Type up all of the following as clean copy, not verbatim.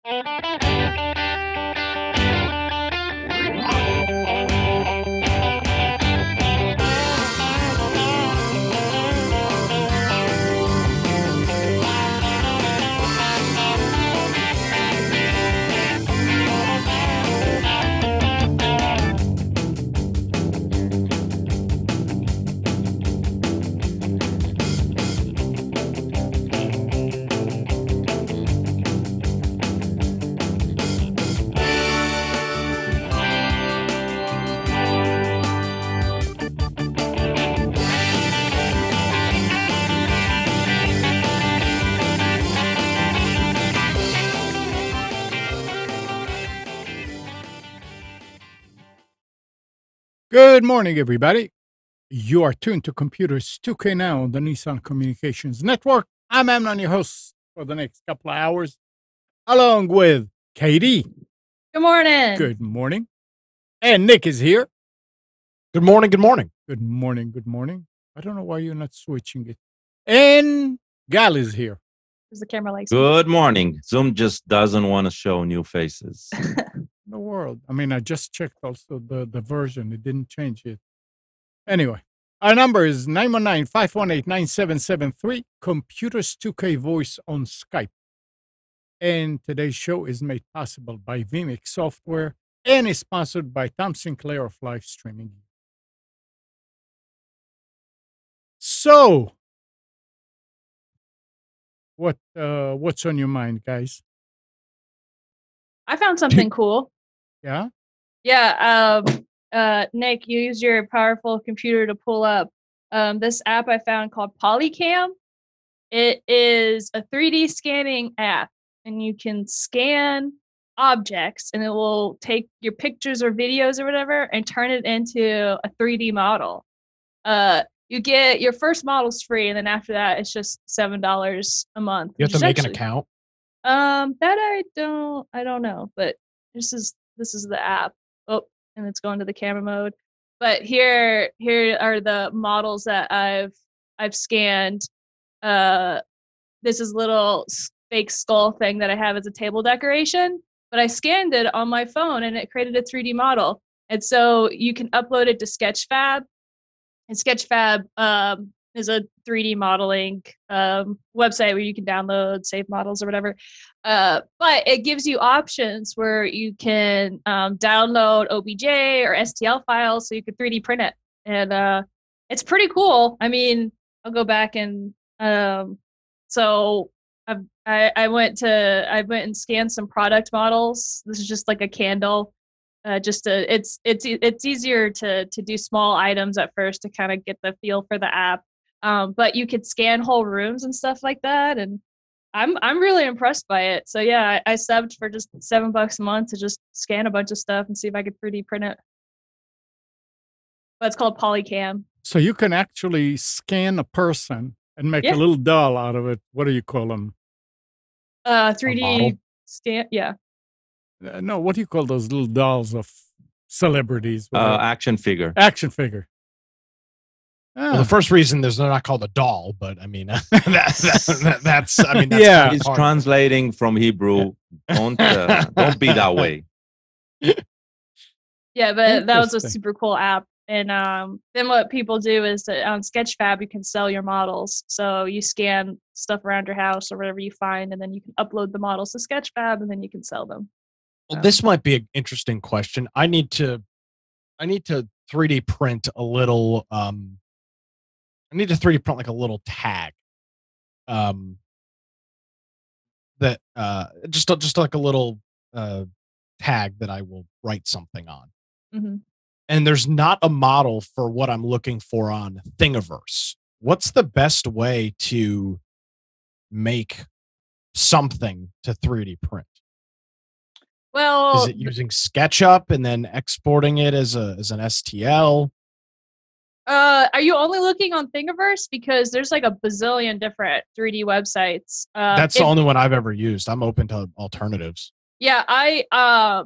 Good morning, everybody. You are tuned to Computers 2K Now on the Nissan Communications Network. I'm Amnon, your host for the next couple of hours, along with Katie. Good morning. Good morning. And Nick is here. Good morning. Good morning. Good morning. Good morning. I don't know why you're not switching it. And Gal is here. Is the camera like Good morning. Zoom just doesn't want to show new faces. The world. I mean, I just checked also the version. It didn't change it. Anyway, our number is 919-518-9773, Computers 2K Voice on Skype. And today's show is made possible by vMix Software and is sponsored by Tom Sinclair of Live Streaming. So, what's on your mind, guys? I found something cool. Yeah? Yeah. Nick, you use your powerful computer to pull up this app I found called Polycam. It is a 3D scanning app, and you can scan objects, and it will take your pictures or videos or whatever and turn it into a 3D model. You get your first model's free, and then after that, it's just $7 a month. You have to make an account. That I don't know, but this is the app. Oh, and it's going to the camera mode. But here are the models that I've scanned. This is a little fake skull thing that I have as a table decoration, but I scanned it on my phone and it created a 3D model. And so you can upload it to Sketchfab. And Sketchfab is a 3D modeling website where you can download, save models or whatever. But it gives you options where you can download OBJ or STL files so you could 3D print it. And it's pretty cool. I mean, I'll go back and so I went and scanned some product models. This is just like a candle. It's easier to do small items at first to kind of get the feel for the app. But you could scan whole rooms and stuff like that, and I'm really impressed by it. So yeah, I subbed for just $7 a month to just scan a bunch of stuff and see if I could 3D print it. But it's called Polycam. So you can actually scan a person and make a little doll out of it. What do you call them? 3D scan. Yeah. No, what do you call those little dolls of celebrities? Action figure. Action figure. Well, the first reason they're not called a doll, but I mean, that's yeah. It's translating from Hebrew. Don't be that way. Yeah, but that was a super cool app. And then what people do is that on Sketchfab, you can sell your models. So you scan stuff around your house or whatever you find, and then you can upload the models to Sketchfab, and then you can sell them. Well, this might be an interesting question. I need to 3D print a little. I need to 3D print like a little tag. That just like a little tag that I will write something on. Mm-hmm. And there's not a model for what I'm looking for on Thingiverse. What's the best way to make something to 3D print? Well, is it using SketchUp and then exporting it as an STL? Are you only looking on Thingiverse? Because there's like a bazillion different 3D websites. That's the only one I've ever used. I'm open to alternatives. Yeah,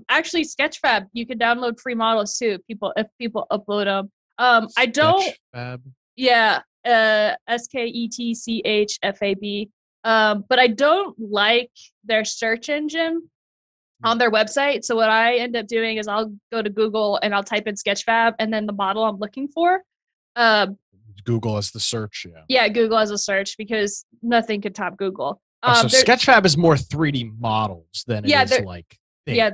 actually Sketchfab, you can download free models too. If people upload them. I don't. Sketchfab. Yeah, SKETCHFAB. But I don't like their search engine. on their website. So what I end up doing is I'll go to Google and I'll type in Sketchfab and then the model I'm looking for. Google as the search. Yeah. Yeah, Google as a search because nothing could top Google. So Sketchfab is more 3D models than it is like things. Yeah,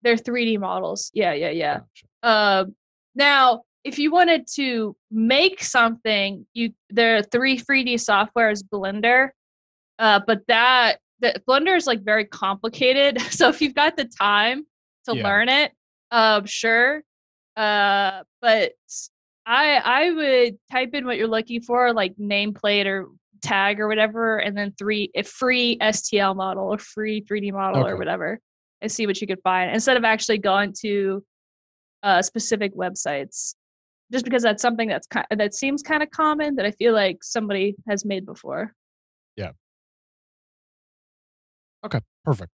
they're 3D models. Yeah. Gotcha. Now, if you wanted to make something, there are 3D software is Blender, but the Blender is like very complicated. So if you've got the time to learn it, sure. But I would type in what you're looking for, like nameplate or tag or whatever, and then a free STL model or free 3D model or whatever, and see what you could find instead of actually going to specific websites. Just because that's something that seems kind of common that I feel like somebody has made before. Yeah. Okay, perfect.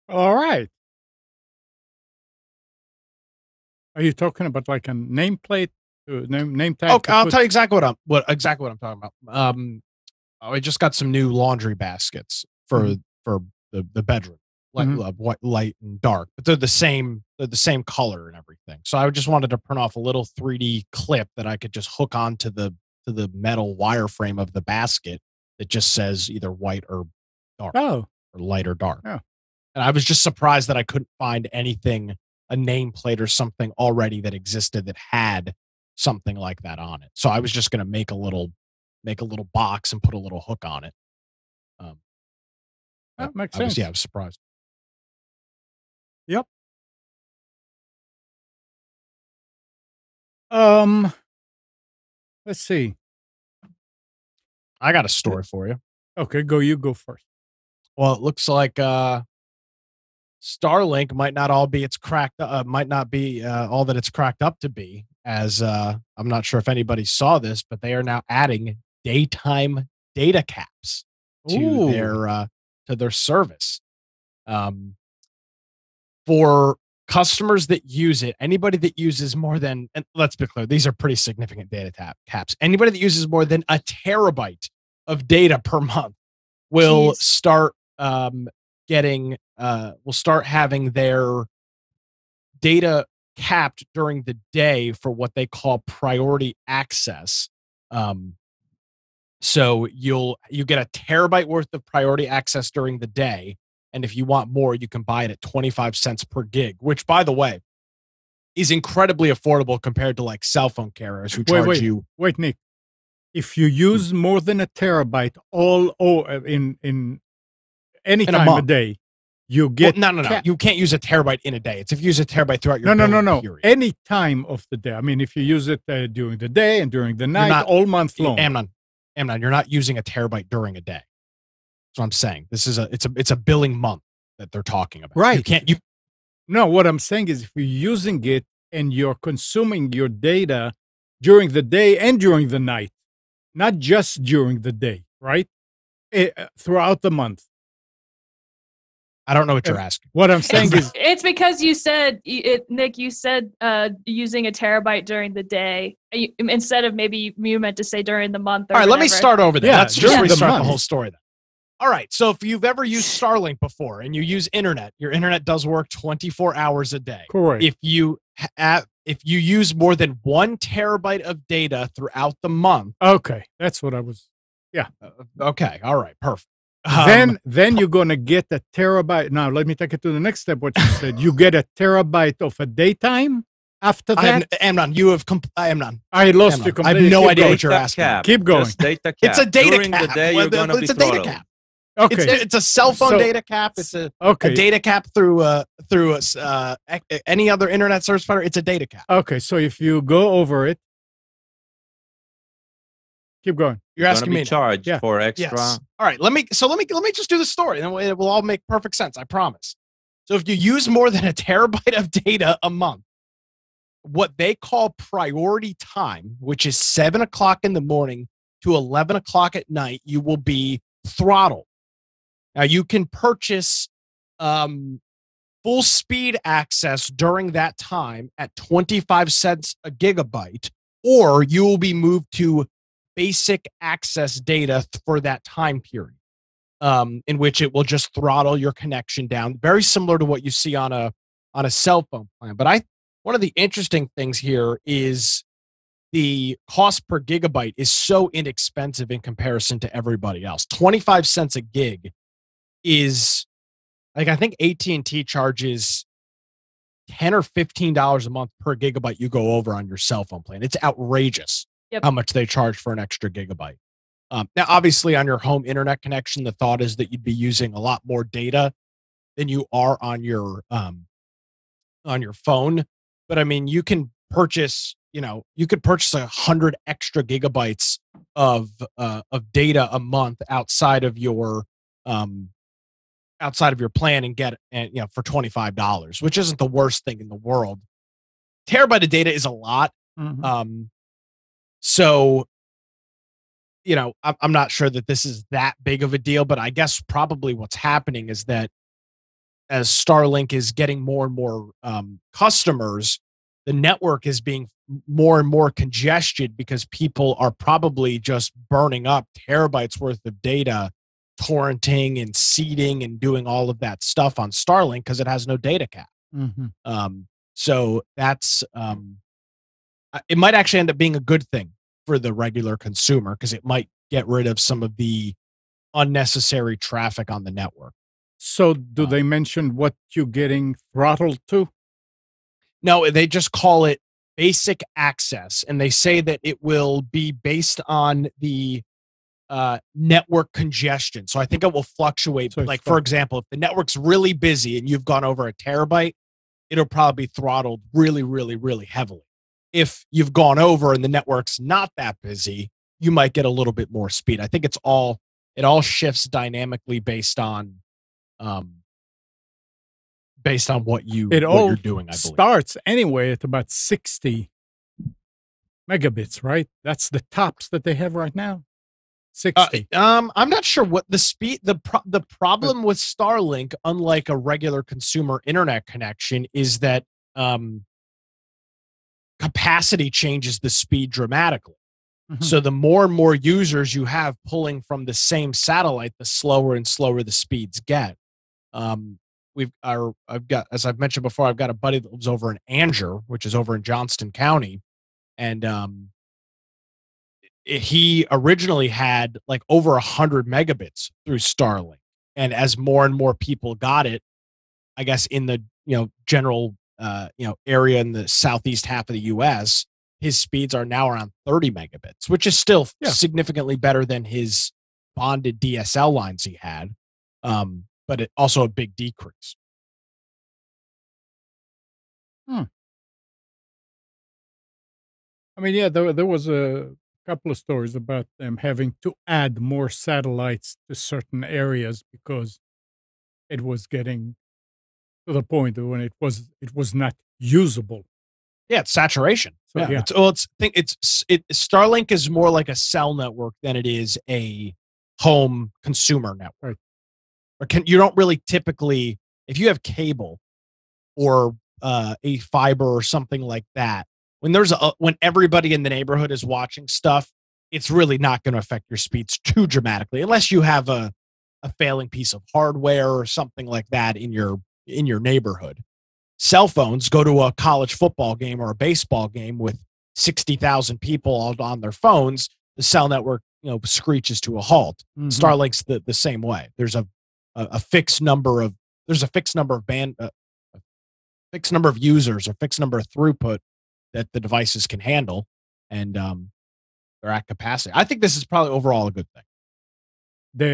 All right. Are you talking about like a nameplate, name tag? Okay, I'll tell you exactly what I'm talking about. I just got some new laundry baskets for the bedroom, white, light, and dark, but they're the same color and everything. So I just wanted to print off a little 3D clip that I could just hook onto the metal wireframe of the basket that just says either white or dark, or light or dark. Oh. And I was just surprised that I couldn't find anything, a nameplate or something already that existed that had something like that on it. So I was just going to make a little box and put a little hook on it. That makes sense. I was surprised. Yep. Let's see. I got a story for you. Okay, you go first. Well, it looks like Starlink might not all be might not be all that it's cracked up to be. As I'm not sure if anybody saw this, but they are now adding daytime data caps to their service. For customers that use it, anybody that uses more than, and let's be clear, these are pretty significant data caps. Anybody that uses more than a terabyte of data per month will start having their data capped during the day for what they call priority access. So you get a terabyte worth of priority access during the day. And if you want more, you can buy it at 25 cents per gig, which, by the way, is incredibly affordable compared to like cell phone carriers who charge you. Wait, Nick. If you use more than a terabyte in any time of day, you get no. You can't use a terabyte in a day. It's if you use a terabyte throughout your no. period. Any time of the day. I mean, if you use it during the day and during the night, all month long. Amnon, you're not using a terabyte during a day. That's what I'm saying. This is it's a billing month that they're talking about. Right. No, what I'm saying is if you're using it and you're consuming your data during the day and during the night, not just during the day, right? Throughout the month. I don't know what you're asking. What I'm saying is... It's because you said, Nick, you said using a terabyte during the day, instead of maybe you meant to say during the month. All right, let me start over there. Let's just restart the whole story then. All right, so if you've ever used Starlink before and you use internet, your internet does work 24 hours a day. Correct. If you use more than 1 terabyte of data throughout the month. Okay, that's what I was. Yeah. Okay. All right. Perfect. Then you're going to get a terabyte. Now, let me take it to the next step. What you said, you get a terabyte of a daytime after that. Amnon, you have. Amnon. I lost you completely. I have no idea what you're asking. Keep going. Data cap. It's a data During cap. The day, you're gonna it's be a data throttled. cap. Okay. It's a cell phone data cap. It's a data cap through any other internet service provider. It's a data cap. Okay, so if you go over it, keep going. You're asking me charged for extra. Yes. All right. Let me just do the story, and it will all make perfect sense. I promise. So if you use more than a terabyte of data a month, what they call priority time, which is 7 o'clock in the morning to 11 o'clock at night, you will be throttled. Now, you can purchase full speed access during that time at 25 cents a gigabyte, or you will be moved to basic access data for that time period. in which it will just throttle your connection down, very similar to what you see on a cell phone plan. But one of the interesting things here is the cost per gigabyte is so inexpensive in comparison to everybody else. 25 cents a gig is like, I think AT&T charges $10 or $15 a month per gigabyte you go over on your cell phone plan. It's outrageous how much they charge for an extra gigabyte. Now, obviously, on your home internet connection, the thought is that you'd be using a lot more data than you are on your phone. But I mean, you can purchase 100 extra gigabytes of data a month outside of your plan and get for $25, which isn't the worst thing in the world. Terabyte of data is a lot. Mm-hmm. So, I'm not sure that this is that big of a deal, but I guess probably what's happening is that as Starlink is getting more and more customers, the network is being more and more congested because people are probably just burning up terabytes worth of data, torrenting and seeding and doing all of that stuff on Starlink because it has no data cap. Mm-hmm. So that's it might actually end up being a good thing for the regular consumer because it might get rid of some of the unnecessary traffic on the network. So do they mention what you're getting throttled to? No, they just call it basic access, and they say that it will be based on the network congestion. So I think it will fluctuate. So like, for example, if the network's really busy and you've gone over a terabyte, it'll probably be throttled really, really, really heavily. If you've gone over and the network's not that busy, you might get a little bit more speed. I think it all shifts dynamically based on what you're doing. I believe starts anyway at about 60 megabits, right? That's the tops that they have right now. 60. I'm not sure what the speed. The problem with Starlink, unlike a regular consumer internet connection, is that capacity changes the speed dramatically. Mm-hmm. So the more and more users you have pulling from the same satellite, the slower and slower the speeds get. I've got, as I've mentioned before, I've got a buddy that lives over in Anger, which is over in Johnston County, and he originally had like over 100 megabits through Starlink, and as more and more people got it, I guess in the general area in the southeast half of the U.S., his speeds are now around 30 megabits, which is still significantly better than his bonded DSL lines he had, but it also a big decrease. I mean, yeah, there was a couple of stories about them having to add more satellites to certain areas because it was getting to the point when it was not usable. Yeah, it's saturation. So, yeah. Starlink is more like a cell network than it is a home consumer network. Right. You don't really typically, if you have cable or a fiber or something like that, when everybody in the neighborhood is watching stuff, it's really not going to affect your speeds too dramatically, unless you have a failing piece of hardware or something like that in your neighborhood. Cell phones, go to a college football game or a baseball game with 60,000 people all on their phones, the cell network screeches to a halt. Mm-hmm. Starlink's the same way. There's a fixed number of fixed number of users or fixed number of throughput that the devices can handle, and they're at capacity. I think this is probably overall a good thing.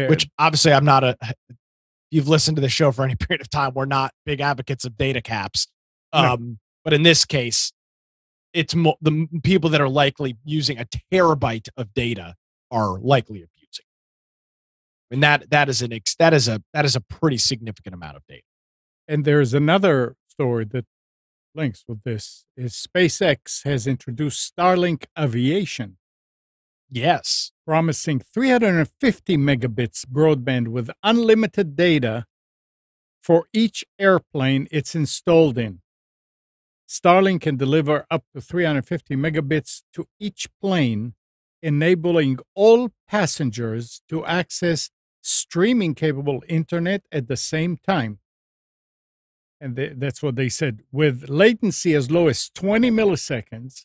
Which obviously I'm not you've listened to the show for any period of time, we're not big advocates of data caps. No. But in this case, it's the people that are likely using a terabyte of data are likely abusing. And that is a pretty significant amount of data. And there's another story that links with this is SpaceX has introduced Starlink Aviation. Yes. Promising 350 megabits broadband with unlimited data for each airplane it's installed in. Starlink can deliver up to 350 megabits to each plane, enabling all passengers to access streaming capable internet at the same time. And that's what they said. With latency as low as 20 milliseconds,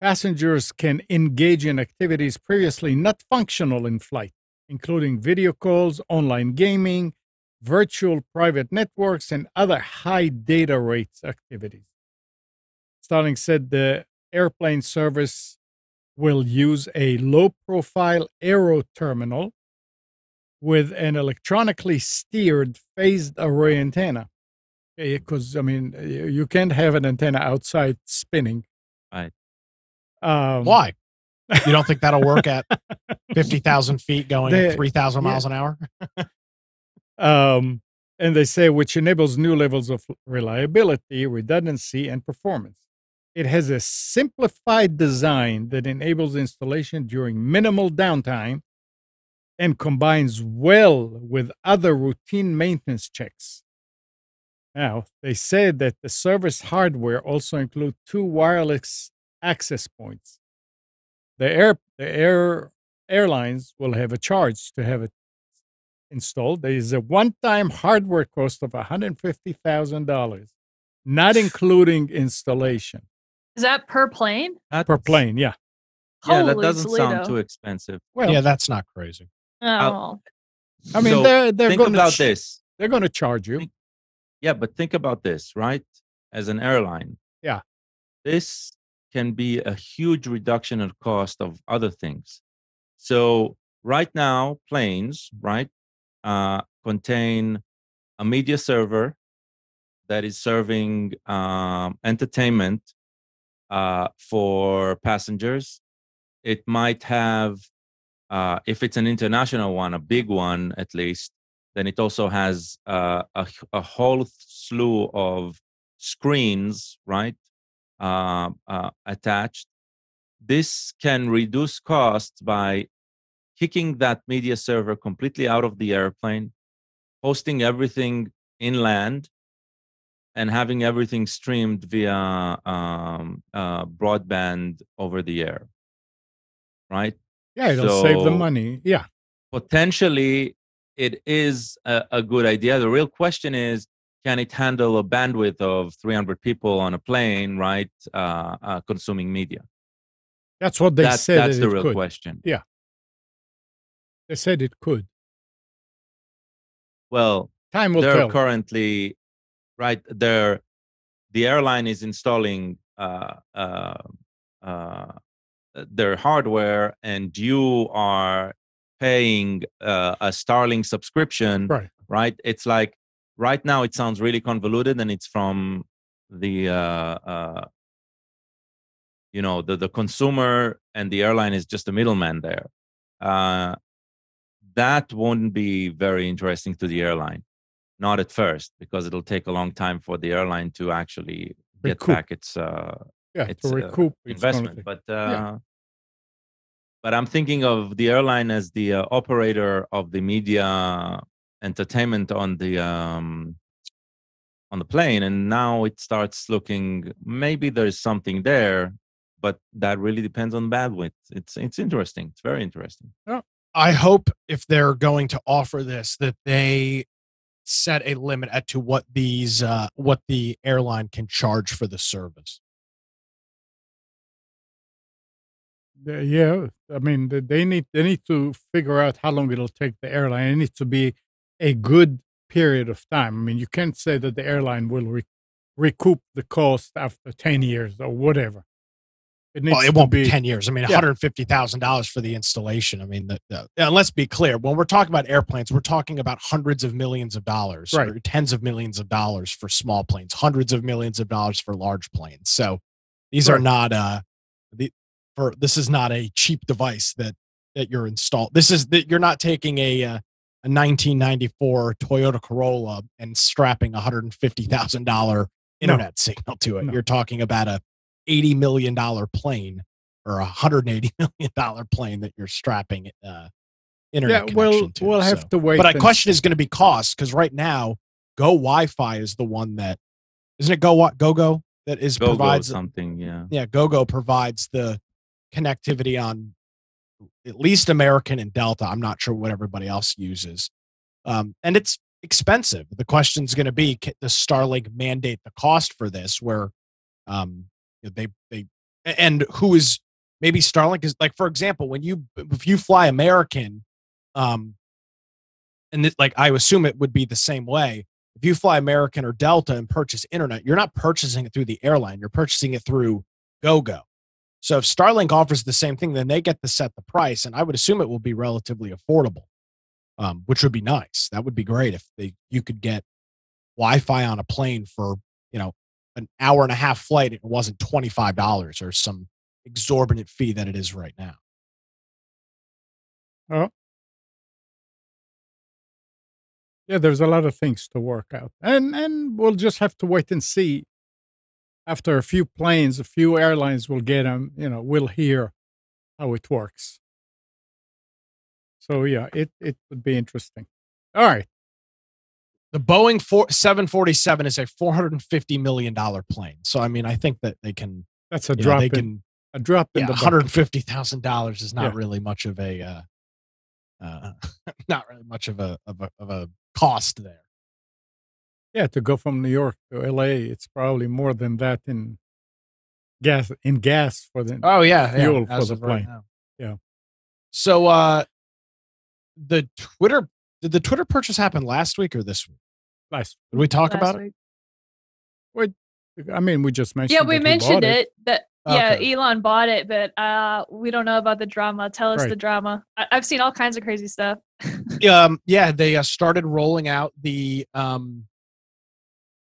passengers can engage in activities previously not functional in flight, including video calls, online gaming, virtual private networks, and other high data rates activities. Starlink said the airplane service will use a low-profile aero terminal with an electronically steered phased array antenna. Because, I mean, you can't have an antenna outside spinning. Right. Why? You don't think that'll work at 50,000 feet going at 3,000 miles an hour? And they say, which enables new levels of reliability, redundancy, and performance. It has a simplified design that enables installation during minimal downtime and combines well with other routine maintenance checks. Now, they said that the service hardware also includes 2 wireless access points. The airlines will have a charge to have it installed. There is a one-time hardware cost of $150,000, not including installation. Is that per plane? Per plane, yeah. Yeah, that Holy doesn't sound Toledo. too expensive. Well, Yeah, that's not crazy. Oh, I mean, So, they're think going about to this. they're going to charge you. Yeah, but think about this, right? As an airline. Yeah. This can be a huge reduction in cost of other things. So right now, planes, right, contain a media server that is serving entertainment for passengers. It might have, if it's an international one, a big one at least, then it also has a whole slew of screens, right, attached. This can reduce costs by kicking that media server completely out of the airplane, hosting everything inland, and having everything streamed via broadband over the air, right? Yeah, it'll save the So, money. Yeah. potentially it is a good idea. The real question is, can it handle a bandwidth of 300 people on a plane, right, consuming media? That's what they said. That's that the it real could. question. They said it could. Well, Time will they're tell. currently, right, the airline is installing their hardware, and you are paying a Starlink subscription, Right. right? It's like, right now it sounds really convoluted, and it's from the the consumer, and the airline is just a middleman there. That won't be very interesting to the airline, not at first, because it'll take a long time for the airline to actually get Recoup. back its Yeah, it's to recoup it's gonna investment. take- But yeah. but I'm thinking of the airline as the operator of the media entertainment on the plane, and now it starts looking, maybe there's something there, but that really depends on bandwidth. It's interesting. It's very interesting. I hope if they're going to offer this, that they set a limit as to what what the airline can charge for the service. Yeah, I mean, they need to figure out how long it'll take the airline. It needs to be a good period of time. I mean, you can't say that the airline will recoup the cost after 10 years or whatever. It needs Well, it to won't be 10 years. I mean, Yeah. $150,000 for the installation. I mean, and let's be clear. When we're talking about airplanes, we're talking about hundreds of millions of dollars, or Right. tens of millions of dollars for small planes, hundreds of millions of dollars for large planes. So these are Right. not this is not a cheap device that you're installed. This is that you're not taking a 1994 Toyota Corolla and strapping $150,000 internet signal to it. No. You're talking about a $80 million plane or a $180 million plane that you're strapping internet Yeah, connection to. we'll have So- to wait. But I and question see. is going to be cost, because right now Go Wi-Fi is the one that isn't it GoGo that is Go provides something, yeah. GoGo provides the connectivity on at least American and Delta. I'm not sure what everybody else uses. And it's expensive. The question is going to be, does Starlink mandate the cost for this? Where they and who is maybe Starlink is like, for example, if you fly American, and like I assume it would be the same way. If you fly American or Delta and purchase internet, you're not purchasing it through the airline. You're purchasing it through GoGo. So if Starlink offers the same thing, then they get to set the price, and I would assume it will be relatively affordable, which would be nice. That would be great if you could get Wi-Fi on a plane for an hour and a half flight. It wasn't $25 or some exorbitant fee that it is right now. Oh, yeah. There's a lot of things to work out, and we'll just have to wait and see. After a few planes, a few airlines will get them. We'll hear how it works. So yeah, it would be interesting. All right. The Boeing 747 is a $450 million plane. So, I mean, I think that they can. That's a drop. A drop in the bucket. $150,000 is not really much of a, not really much of a cost there. Yeah, to go from New York to LA, it's probably more than that in gas for the fuel for the plane. Right, yeah. So, did the Twitter purchase happen last week or this week? Did we talk about it? Wait, I mean, we just mentioned. Yeah, we mentioned it. Okay. Elon bought it, but we don't know about the drama. Tell us the drama. I've seen all kinds of crazy stuff. They started rolling out the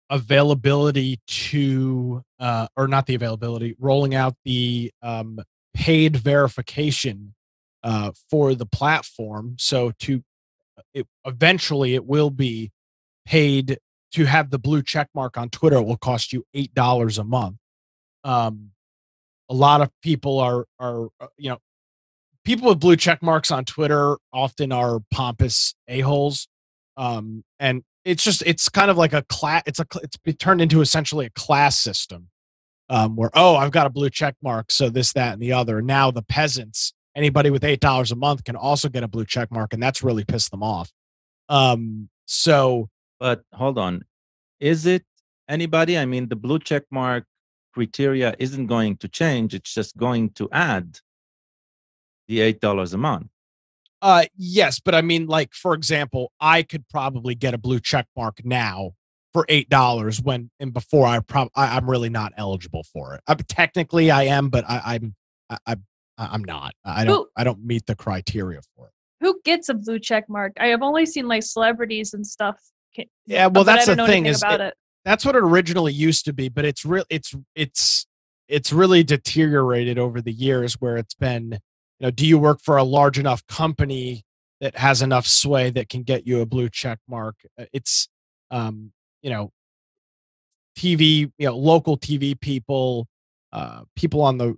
availability to, or not the availability, rolling out the paid verification for the platform. So eventually it will be paid to have the blue check mark on Twitter. It will cost you $8 a month. A lot of people are people with blue check marks on Twitter often are pompous a-holes. And it's kind of like a class. It's turned into essentially a class system, where, I've got a blue check mark. So this, that, and the other. Now the peasants, anybody with $8 a month can also get a blue check mark. And that's really pissed them off. But hold on. Is it anybody? I mean, the blue check mark criteria isn't going to change. It's just going to add the $8 a month. Yes, but I mean, like, for example, I could probably get a blue check mark now for $8 before I'm really not eligible for it. Technically I am, but I'm not. I don't meet the criteria for it. Who gets a blue check mark? I have only seen like celebrities and stuff. Yeah, well, that's the thing is it. That's what it originally used to be, but it's really deteriorated over the years, where it's been, do you work for a large enough company that has enough sway that can get you a blue check mark? It's TV, local TV people, people on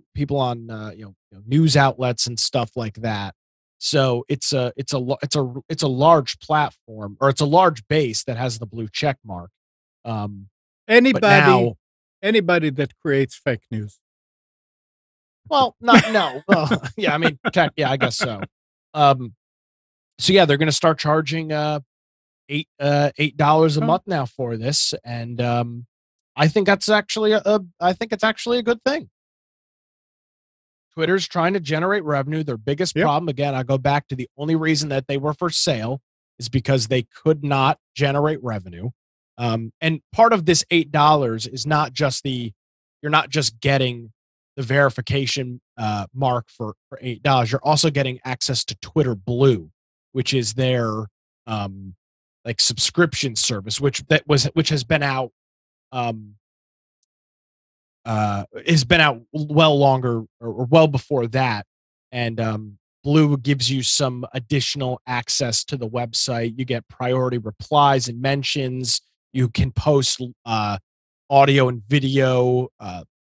news outlets and stuff like that. So it's a large platform, or it's a large base that has the blue check mark. Anybody that creates fake news. Well, no. Well, yeah, I mean, I guess so. So yeah, they're going to start charging $8 a month now for this, and I think that's actually a good thing. Twitter's trying to generate revenue. Their biggest problem, again, I go back to the only reason that they were for sale is because they could not generate revenue. And part of this $8 is not just you're not just getting the verification mark for $8. You're also getting access to Twitter Blue, which is their like subscription service, which has been out well longer, or well before that. And Blue gives you some additional access to the website. You get priority replies and mentions. You can post audio and video,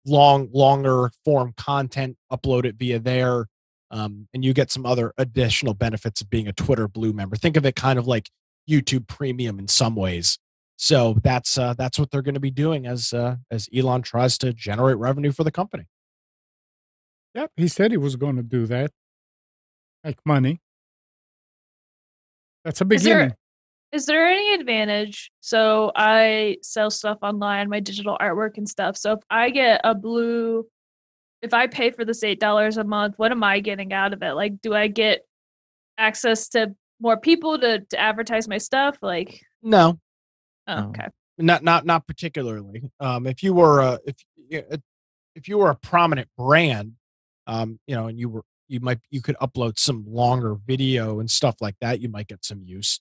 longer form content, upload it via there. And you get some other additional benefits of being a Twitter Blue member. Think of it kind of like YouTube Premium in some ways. So that's what they're going to be doing as Elon tries to generate revenue for the company. Yep, he said he was going to do that. make money. That's a Is there beginning. is there any advantage? So I sell stuff online, my digital artwork and stuff. So if I get if I pay for this $8 a month, what am I getting out of it? Like, do I get access to more people to advertise my stuff? Like, No, okay. not particularly. If you were if you were a prominent brand, and you could upload some longer video and stuff like that, you might get some use.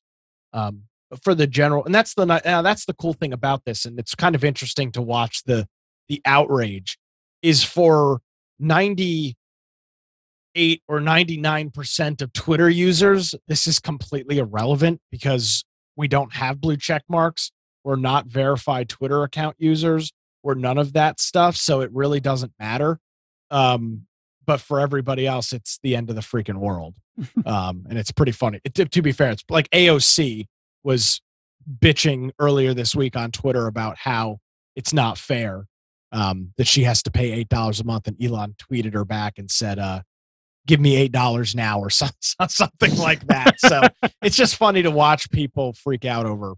But for the general, and that's the cool thing about this, and it's kind of interesting to watch the outrage is for 98 or 99% of Twitter users. This is completely irrelevant because we don't have blue check marks. We're not verified Twitter account users. We're none of that stuff. So it really doesn't matter. But for everybody else, it's the end of the freaking world. And it's pretty funny. To be fair, it's like AOC was bitching earlier this week on Twitter about how it's not fair that she has to pay $8 a month. And Elon tweeted her back and said, give me $8 now or something like that. So it's just funny to watch people freak out over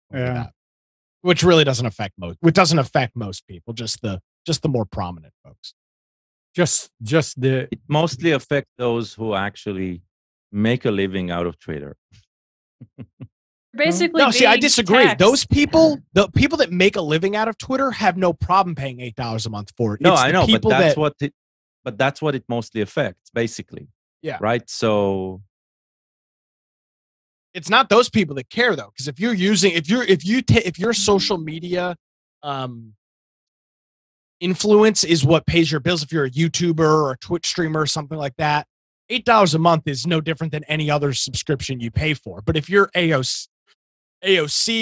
that, which really doesn't affect most people, just the more prominent folks. It mostly affects those who actually make a living out of Twitter. Basically, no. See, I disagree. Taxed. Those people, the people that make a living out of Twitter, have no problem paying $8 a month for it. No, I know, but that's what it mostly affects, basically. Yeah. Right. So it's not those people that care though, because if your social media influence is what pays your bills, if you're a YouTuber or a Twitch streamer or something like that, $8 a month is no different than any other subscription you pay for. But if you're AOC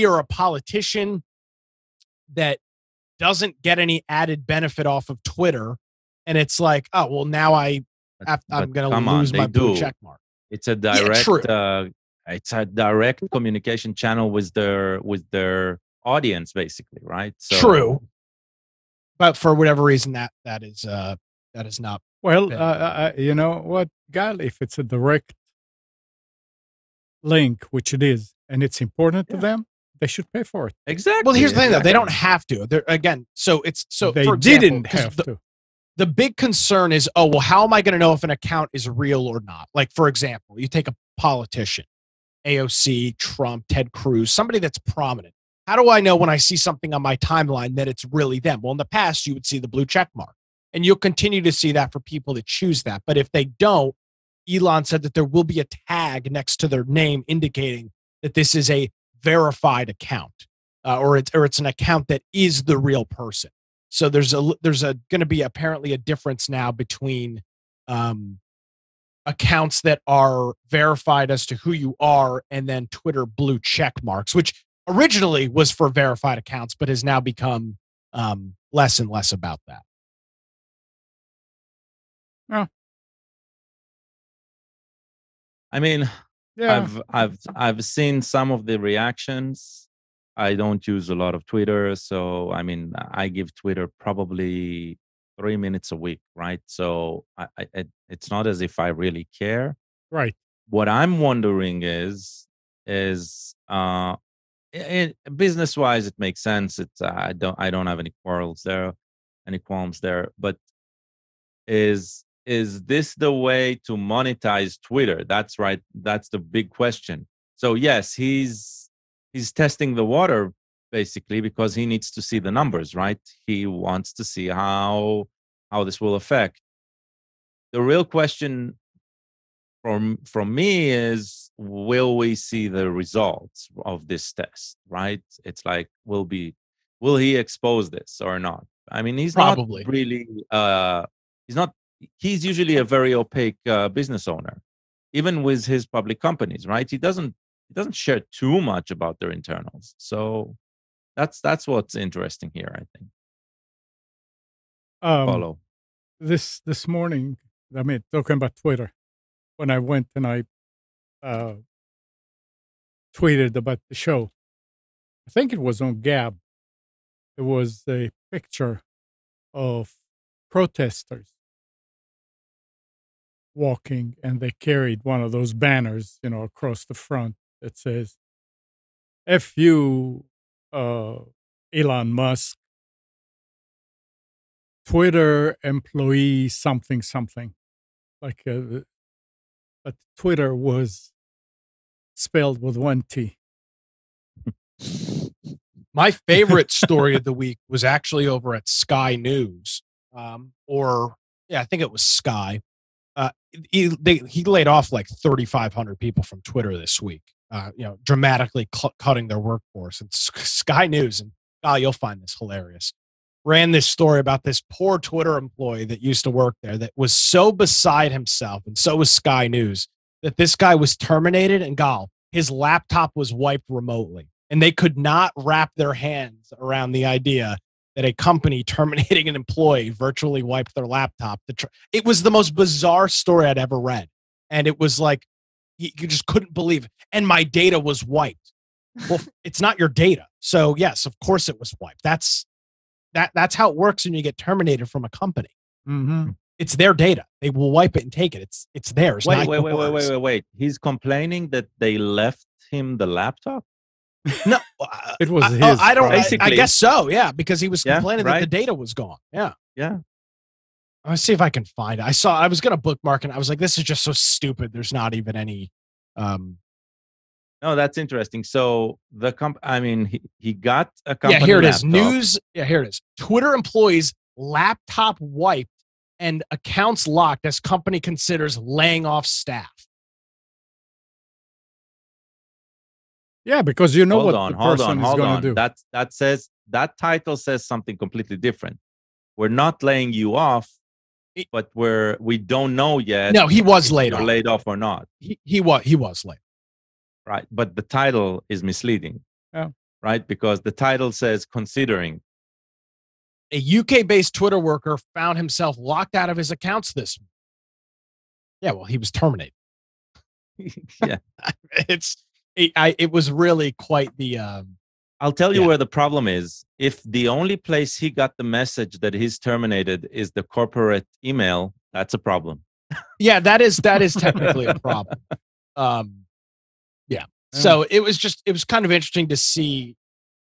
or a politician that doesn't get any added benefit off of Twitter, and it's like, oh well, now I'm going to lose my blue check mark. It's a direct it's a direct communication channel with their audience, basically, right? So, true. But for whatever reason, that is not. Well, you know what, Gal? If it's a direct link, which it is, and it's important to them, they should pay for it. Exactly. Well, here's the thing, though. They don't have to. They for example, didn't have to. The big concern is, oh, well, how am I going to know if an account is real or not? Like, for example, you take a politician, AOC, Trump, Ted Cruz, somebody that's prominent. How do I know when I see something on my timeline that it's really them? Well, in the past, you would see the blue check mark, and you'll continue to see that for people that choose that. But if they don't, Elon said that there will be a tag next to their name indicating that this is a verified account, or it's an account that is the real person. So there's going to be apparently a difference now between accounts that are verified as to who you are and then Twitter blue check marks, which originally was for verified accounts, but has now become less and less about that. Oh. I mean, yeah. I've seen some of the reactions. I don't use a lot of Twitter, so I mean, I give Twitter probably 3 minutes a week, right? So it's not as if I really care. Right. What I'm wondering is business wise, it makes sense. It's I don't have any qualms there. But is this the way to monetize Twitter? That's right. That's the big question. So yes, he's testing the water basically because he needs to see the numbers, right? He wants to see how this will affect. The real question from me is, will we see the results of this test, right? It's like, will he expose this or not? I mean, he's probably not really he's usually a very opaque business owner, even with his public companies, right? He doesn't share too much about their internals. So that's what's interesting here, I think. Follow. This morning, I mean, talking about Twitter, when I went and I tweeted about the show, I think it was on Gab. There was a picture of protesters walking, and they carried one of those banners, across the front that says, "F you, Elon Musk, Twitter employee something something." Like, but Twitter was spelled with one T. My favorite story of the week was actually over at Sky News, I think it was Sky. He laid off like 3,500 people from Twitter this week. Dramatically cutting their workforce. And Sky News, and you'll find this hilarious, ran this story about this poor Twitter employee that used to work there that was so beside himself, and so was Sky News, that this guy was terminated, and his laptop was wiped remotely. And they could not wrap their hands around the idea that a company terminating an employee virtually wiped their laptop. It was the most bizarre story I'd ever read. And it was like, you just couldn't believe it. And my data was wiped. Well, it's not your data. So yes, of course it was wiped. That's how it works when you get terminated from a company. Mm-hmm. It's their data. They will wipe it and take it. It's theirs. Wait. He's complaining that they left him the laptop? No, it was his. I guess so. Yeah, because he was complaining that the data was gone. Yeah. Let's see if I can find it. I was going to bookmark and I was like, this is just so stupid. There's not even any. No, that's interesting. So he got a company. Yeah, here it laptop. is. News. Yeah, here it is. Twitter employees laptop wiped and accounts locked as company considers laying off staff. Yeah, because what hold the on. person is going to do. That title says something completely different. We're not laying you off, but we don't know yet. No, he was laid off. Laid off or not? He was laid. Right, but the title is misleading. Yeah. Right, because the title says considering. A UK-based Twitter worker found himself locked out of his accounts this week. Yeah, well, he was terminated. Yeah, it was really quite the. I'll tell you where the problem is. If the only place he got the message that he's terminated is the corporate email, that's a problem. Yeah, that is technically a problem. So it was kind of interesting to see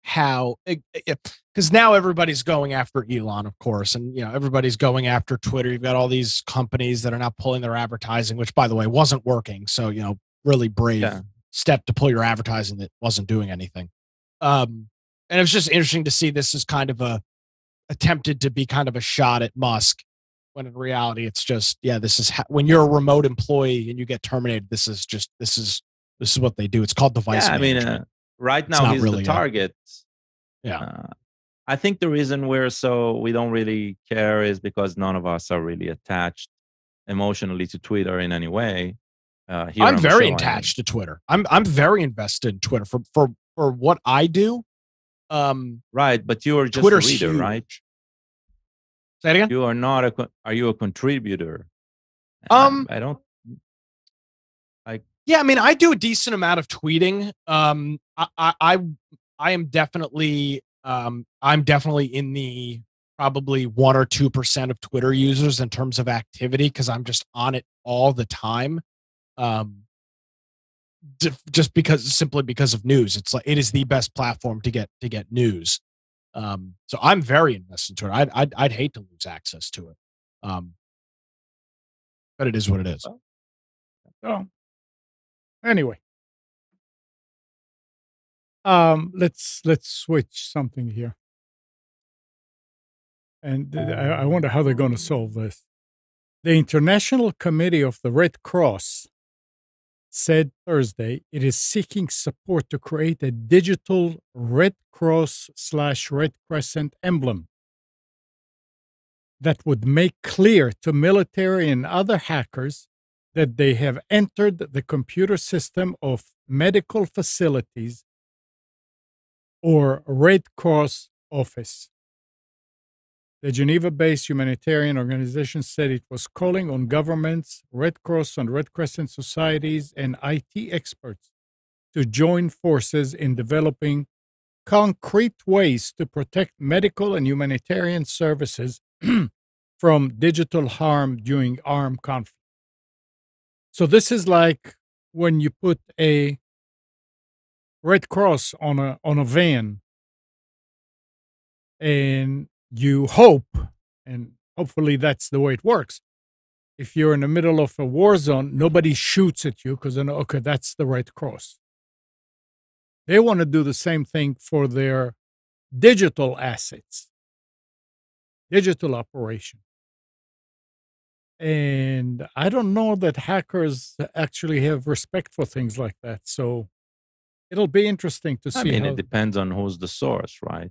how, because now everybody's going after Elon, of course, and everybody's going after Twitter. You've got all these companies that are now pulling their advertising, which, by the way, wasn't working. So really brave step to pull your advertising that wasn't doing anything. And it was just interesting to see this as kind of attempted to be kind of a shot at Musk, when in reality it's just this is when you're a remote employee and you get terminated. This is what they do. It's called device management. Right now he's really the target. I think the reason we don't really care is because none of us are really attached emotionally to Twitter in any way. I'm very attached to Twitter. I'm very invested in Twitter for what I do. Right, but you are just Twitter's a reader, huge. right? Say it again. You are not are you a contributor? I don't. Yeah, I mean, I do a decent amount of tweeting. I am definitely I'm definitely in the probably 1 or 2% of Twitter users in terms of activity, because I'm just on it all the time. Simply because of news. It's like it is the best platform to get news. So I'm very invested into it. I'd hate to lose access to it. But it is what it is. So anyway, let's switch something here. And I wonder how they're going to solve this. The International Committee of the Red Cross said Thursday it is seeking support to create a digital Red Cross/Red Crescent emblem that would make clear to military and other hackers that they have entered the computer system of medical facilities or Red Cross office. The Geneva-based humanitarian organization said it was calling on governments, Red Cross and Red Crescent societies, and IT experts to join forces in developing concrete ways to protect medical and humanitarian services from digital harm during armed conflict. So this is like when you put a Red Cross on a van, and you hope, and hopefully that's the way it works. If you're in the middle of a war zone, nobody shoots at you because they know, okay, that's the Red Cross. They want to do the same thing for their digital assets, digital operation. And I don't know that hackers actually have respect for things like that. So it'll be interesting to see. I mean, how, it depends on who's the source, right?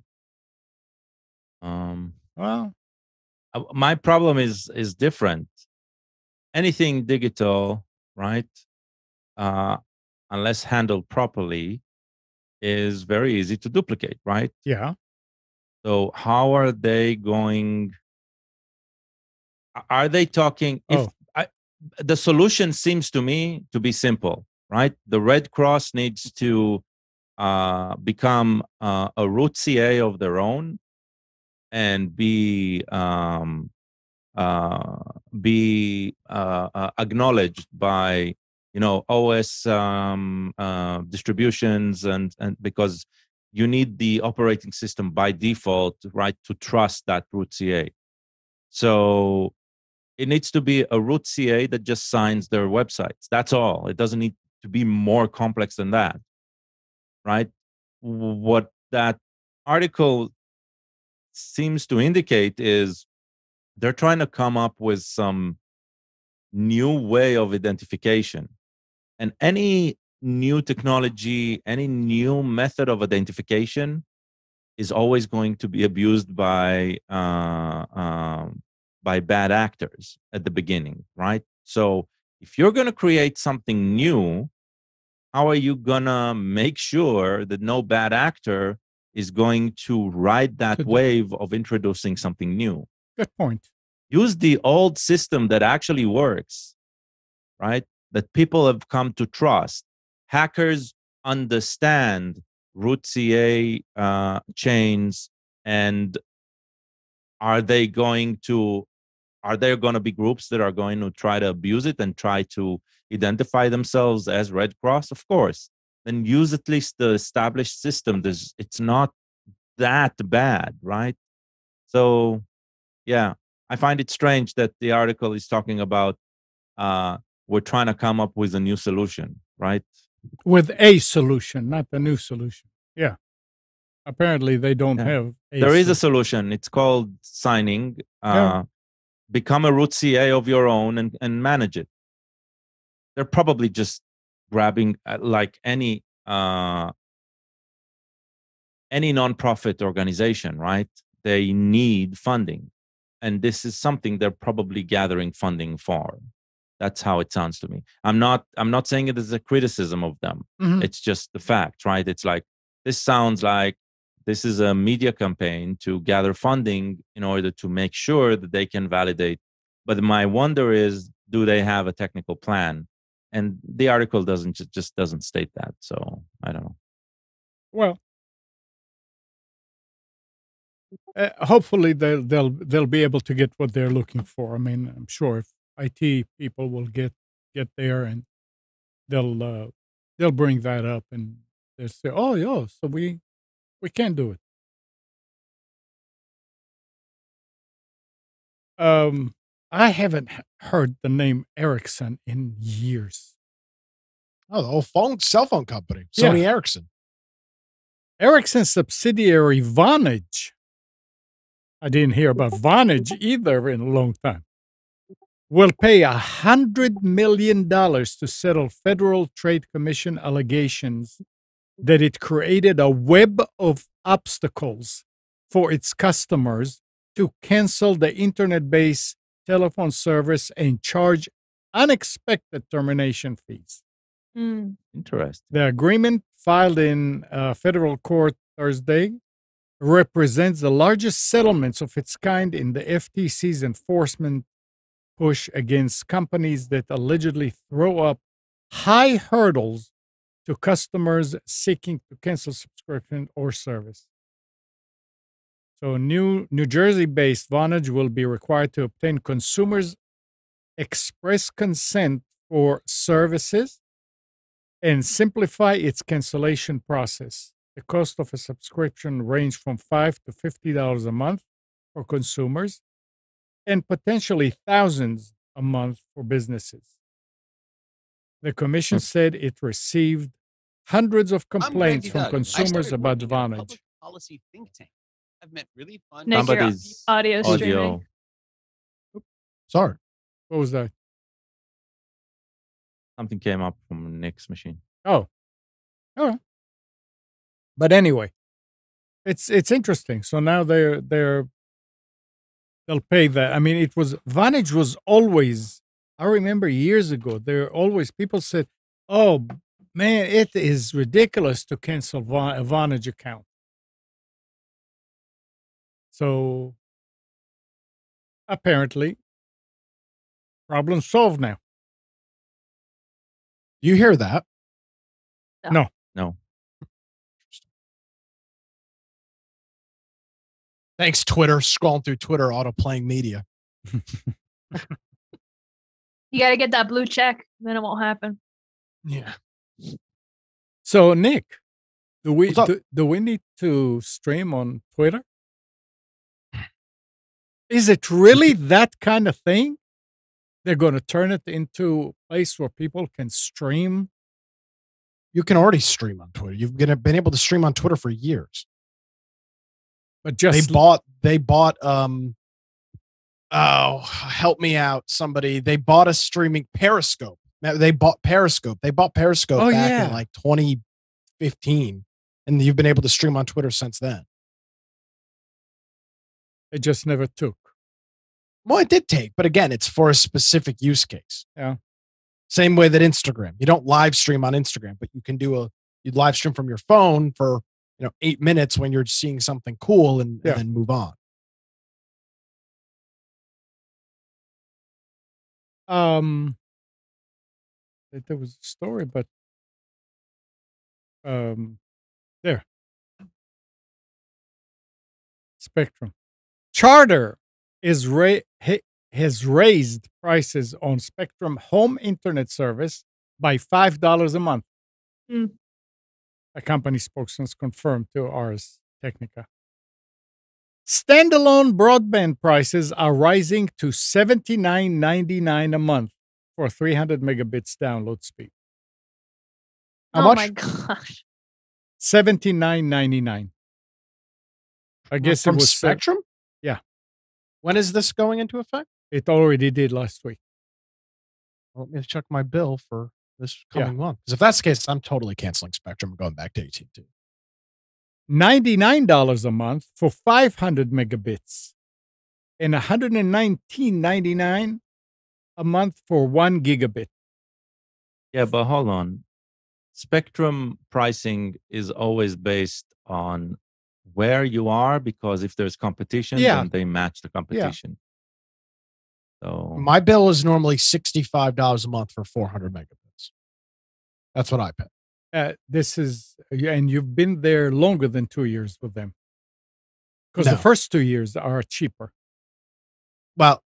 well, My problem is different. Anything digital, right? Unless handled properly, is very easy to duplicate, right? yeah. So how are they going? Are they talking? If the solution seems to me to be simple, right? The Red Cross needs to become a root CA of their own and be acknowledged by OS distributions, and because you need the operating system by default, right, to trust that root CA. So it needs to be a root CA that just signs their websites. That's all. It doesn't need to be more complex than that, right? What that article seems to indicate is they're trying to come up with some new way of identification. And any new technology, any new method of identification is always going to be abused by bad actors at the beginning, right? So if you're going to create something new, how are you going to make sure that no bad actor is going to ride that wave of introducing something new? Good point. Use the old system that actually works, right? That people have come to trust. Hackers understand root CA chains, and are there going to be groups that are going to try to abuse it and try to identify themselves as Red Cross? Of course. Then use at least the established system. It's not that bad, right? So, yeah, I find it strange that the article is talking about we're trying to come up with a new solution, right? With a solution, not the new solution. Yeah. Apparently, they don't have a There is a solution. It's called signing. Become a root CA of your own and manage it. They're probably just grabbing like any nonprofit organization, right? They need funding, and this is something they're probably gathering funding for. That's how it sounds to me. I'm not saying it as a criticism of them. Mhm. It's just the fact, right? It's like, this sounds like this is a media campaign to gather funding in order to make sure that they can validate. But my wonder is, do they have a technical plan? And the article just doesn't state that. So I don't know. Well, hopefully they'll be able to get what they're looking for. I mean, I'm sure if IT people will get there, and they'll bring that up, and they'll say, "Oh, yeah, so we can do it." I haven't heard the name Ericsson in years. Oh, the whole cell phone company, Sony Ericsson. Ericsson subsidiary Vonage. I didn't hear about Vonage either in a long time. Will pay $100 million to settle Federal Trade Commission allegations that it created a web of obstacles for its customers to cancel the internet-based telephone service and charge unexpected termination fees. Interesting. The agreement, filed in federal court Thursday, represents the largest settlements of its kind in the FTC's enforcement push against companies that allegedly throw up high hurdles to customers seeking to cancel subscription or service. So New Jersey-based Vonage will be required to obtain consumers' express consent for services and simplify its cancellation process. The cost of a subscription range from $5 to $50 a month for consumers and potentially thousands a month for businesses. The commission said it received hundreds of complaints from consumers about Vonage. Policy think tank. I've met really fun. Nick, your Somebody's audio streaming. audio. Sorry. What was that? Something came up from Nick's machine. Oh, all right. But anyway, it's interesting. So now they'll pay that. I mean, it was Vonage was always. I remember years ago, people said, "Oh man, it is ridiculous to cancel a Vonage account." So apparently, problem solved now. You hear that? No. Thanks, Twitter. Scrolling through Twitter, auto-playing media. You got to get that blue check, then it won't happen. Yeah. So Nick, do we What's up? do we need to stream on Twitter? Is it really that kind of thing? They're going to turn it into a place where people can stream. You can already stream on Twitter. You've been able to stream on Twitter for years. But just They bought help me out, somebody. They bought a streaming Periscope. They bought Periscope. Back in like 2015. And you've been able to stream on Twitter since then. it just never took. Well, it did take, but again, it's for a specific use case. Yeah. Same way that Instagram. You don't live stream on Instagram, but you can you live stream from your phone for 8 minutes when you're seeing something cool and then move on. There was a story, but there. Spectrum. Charter has raised prices on Spectrum home internet service by $5 a month. Mm. A company spokesman confirmed to Ars Technica. Standalone broadband prices are rising to $79.99 a month for 300 megabits download speed. How Oh much? my gosh. $79.99. I guess From it was Spectrum? Yeah. When is this going into effect? It already did last week. Let me check my bill for this coming month. Because if that's the case, I'm totally canceling Spectrum and going back to AT&T. $99 a month for 500 megabits and $119.99 a month for 1 gigabit. Yeah, but hold on. Spectrum pricing is always based on where you are, because if there's competition, then they match the competition. So My bill is normally $65 a month for 400 megabits. That's what I pay. This is, and you've been there longer than 2 years with them. Because No. the first 2 years are cheaper. Well,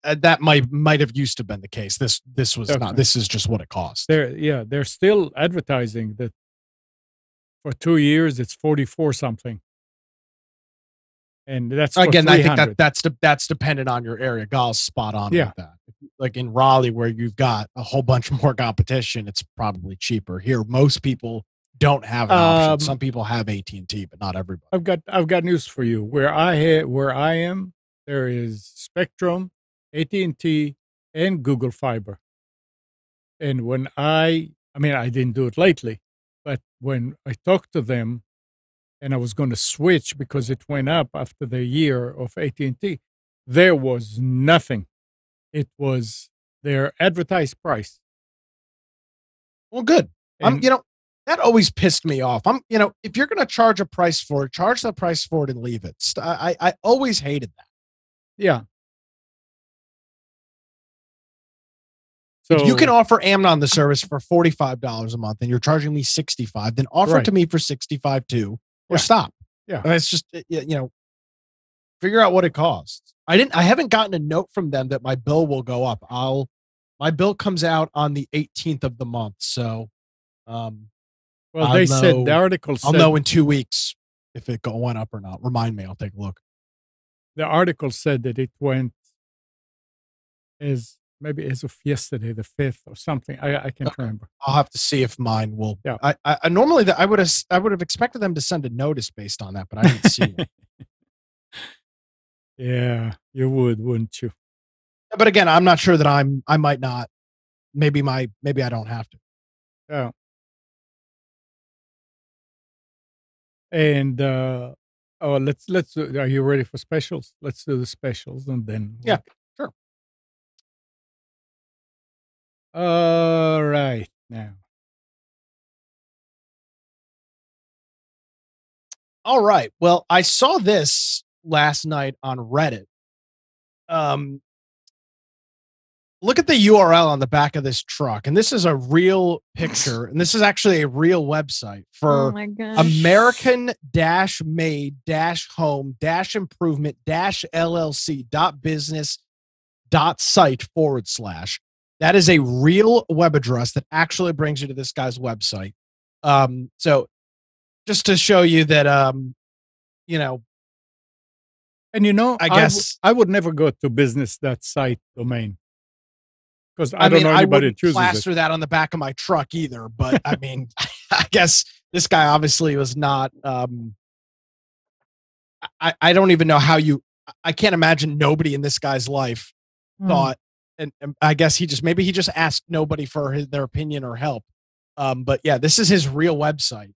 that might have used to been the case. This was Okay. not. This is just what it costs. They're still advertising that for 2 years it's 44 something. And that's for Again, I think 300. that's dependent on your area. Gal's spot on Yeah. with that. Like in Raleigh, where you've got a whole bunch more competition, it's probably cheaper. Here, most people don't have an option. Some people have AT&T, but not everybody. I've got news for you. Where I am, there is Spectrum, AT&T, and Google Fiber. And when I didn't do it lately, but when I talked to them, and I was going to switch because it went up after the year of AT&T, there was nothing. It was their advertised price. Well, good. And- That always pissed me off. If you're going to charge a price for it, charge the price for it and leave it. I always hated that. Yeah. So If you can offer Amnon the service for $45 a month and you're charging me $65, then offer it Right. to me for $65 too, or Yeah. stop. Yeah. It's just, figure out what it costs. I haven't gotten a note from them that my bill will go up. My bill comes out on the 18th of the month, so Well, I'll they said know- the article I'll said know in 2 weeks if it went up or not. Remind me, I'll take a look. the article said that it went as maybe as of yesterday, the 5th or something. I can't Okay. remember. I'll have to see if mine will. Yeah. I normally I would have expected them to send a notice based on that, but I didn't see it. Yeah, you would, wouldn't you? But again, I'm not sure that I might not. Maybe I don't have to. Yeah. And let's are you ready for specials? Let's do the specials and then Yeah, sure. All right, now. All right. Well, I saw this last night on Reddit. Look at the URL on the back of this truck, and this is a real picture, and this is actually a real website Oh for my gosh. American-made-home-improvement-llc.business.site/. That is a real web address that actually brings you to this guy's website. So just to show you that, you know, And I guess- I would never go to business.site domain because I, I don't mean, know I anybody who wouldn't chooses it. plaster that on the back of my truck either. But I mean, I guess this guy obviously was not. I don't even know how you. I can't imagine nobody in this guy's life Hmm. thought, and I guess he just asked nobody for their opinion or help. But yeah, this is his real website.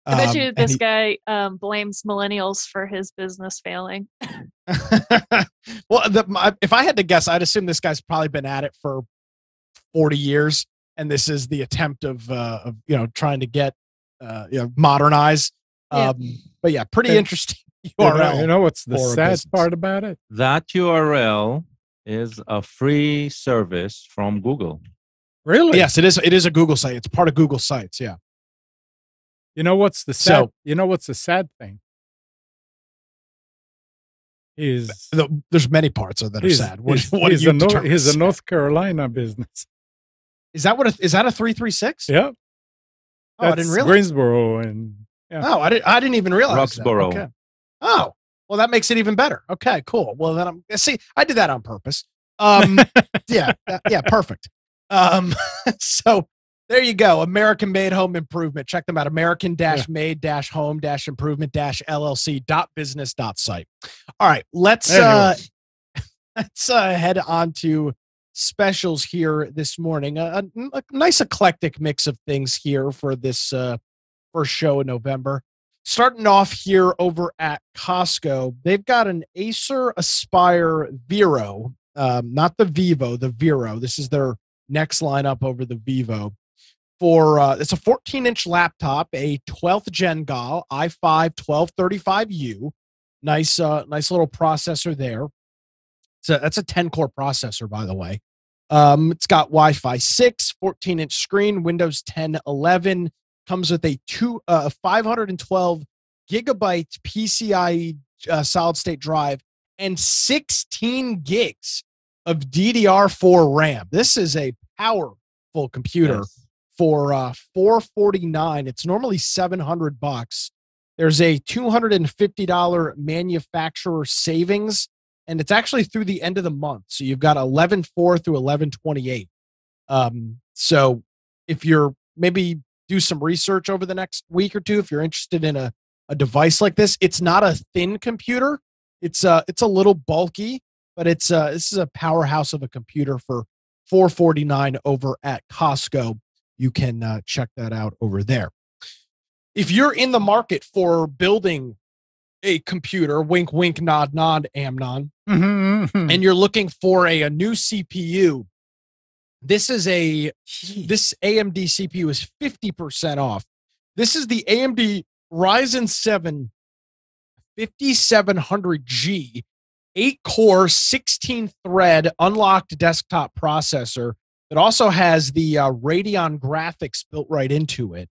I bet you and this he- guy blames millennials for his business failing. well, if I had to guess, I'd assume this guy's probably been at it for 40 years, and this is the attempt of trying to get modernize. Yeah. But yeah, pretty And- interesting You know- URL. You know what's the for a sad business. part about it? That URL is a free service from Google. Really? Yes, it is. It is a Google site. It's part of Google Sites. Yeah. You know what's the sad? So- You know what's the sad thing? Is There's many parts of that are he's, sad. What, he's, what do he's you a Nor- determine he's a sad? North Carolina business. Is that what? Is that a 336? Yeah, Oh, I didn't that's realize. Greensboro and Oh, I didn't even realize. that. Roxborough. Okay. Oh, well, that makes it even better. Okay, cool. Well, then see, I did that on purpose. Yeah, perfect. So there you go. American Made Home Improvement. Check them out. American-made-home-improvement-llc.business.site. All right, let's Anyway. let's head on to specials here this morning. A nice eclectic mix of things here for this first show in November. Starting off here over at Costco, they've got an Acer Aspire Vero, not the Vivo, the Vero. This is their next lineup over the Vivo. It's a 14-inch laptop, a 12th gen GAL i5-1235U. Nice little processor there. So that's a 10-core processor, by the way. It's got Wi-Fi 6, 14-inch screen, Windows 10, 11. Comes with a 512 gigabyte PCIe solid state drive and 16 gigs of DDR4 RAM. This is a powerful computer. Yes. For $449. It's normally $700. There's a $250 manufacturer savings, and it's actually through the end of the month. So you've got 11/4 through 11/28. So if you're maybe do some research over the next week or two, if you're interested in a device like this, it's not a thin computer. It's a little bulky, but this is a powerhouse of a computer for $449 over at Costco. You can check that out over there. If you're in the market for building a computer, wink, wink, nod, nod, Amnon, Mhm. and you're looking for a new CPU, this AMD CPU is 50% off. This is the AMD Ryzen 7 5700G, 8-core, 16-thread unlocked desktop processor that also has the Radeon graphics built right into it.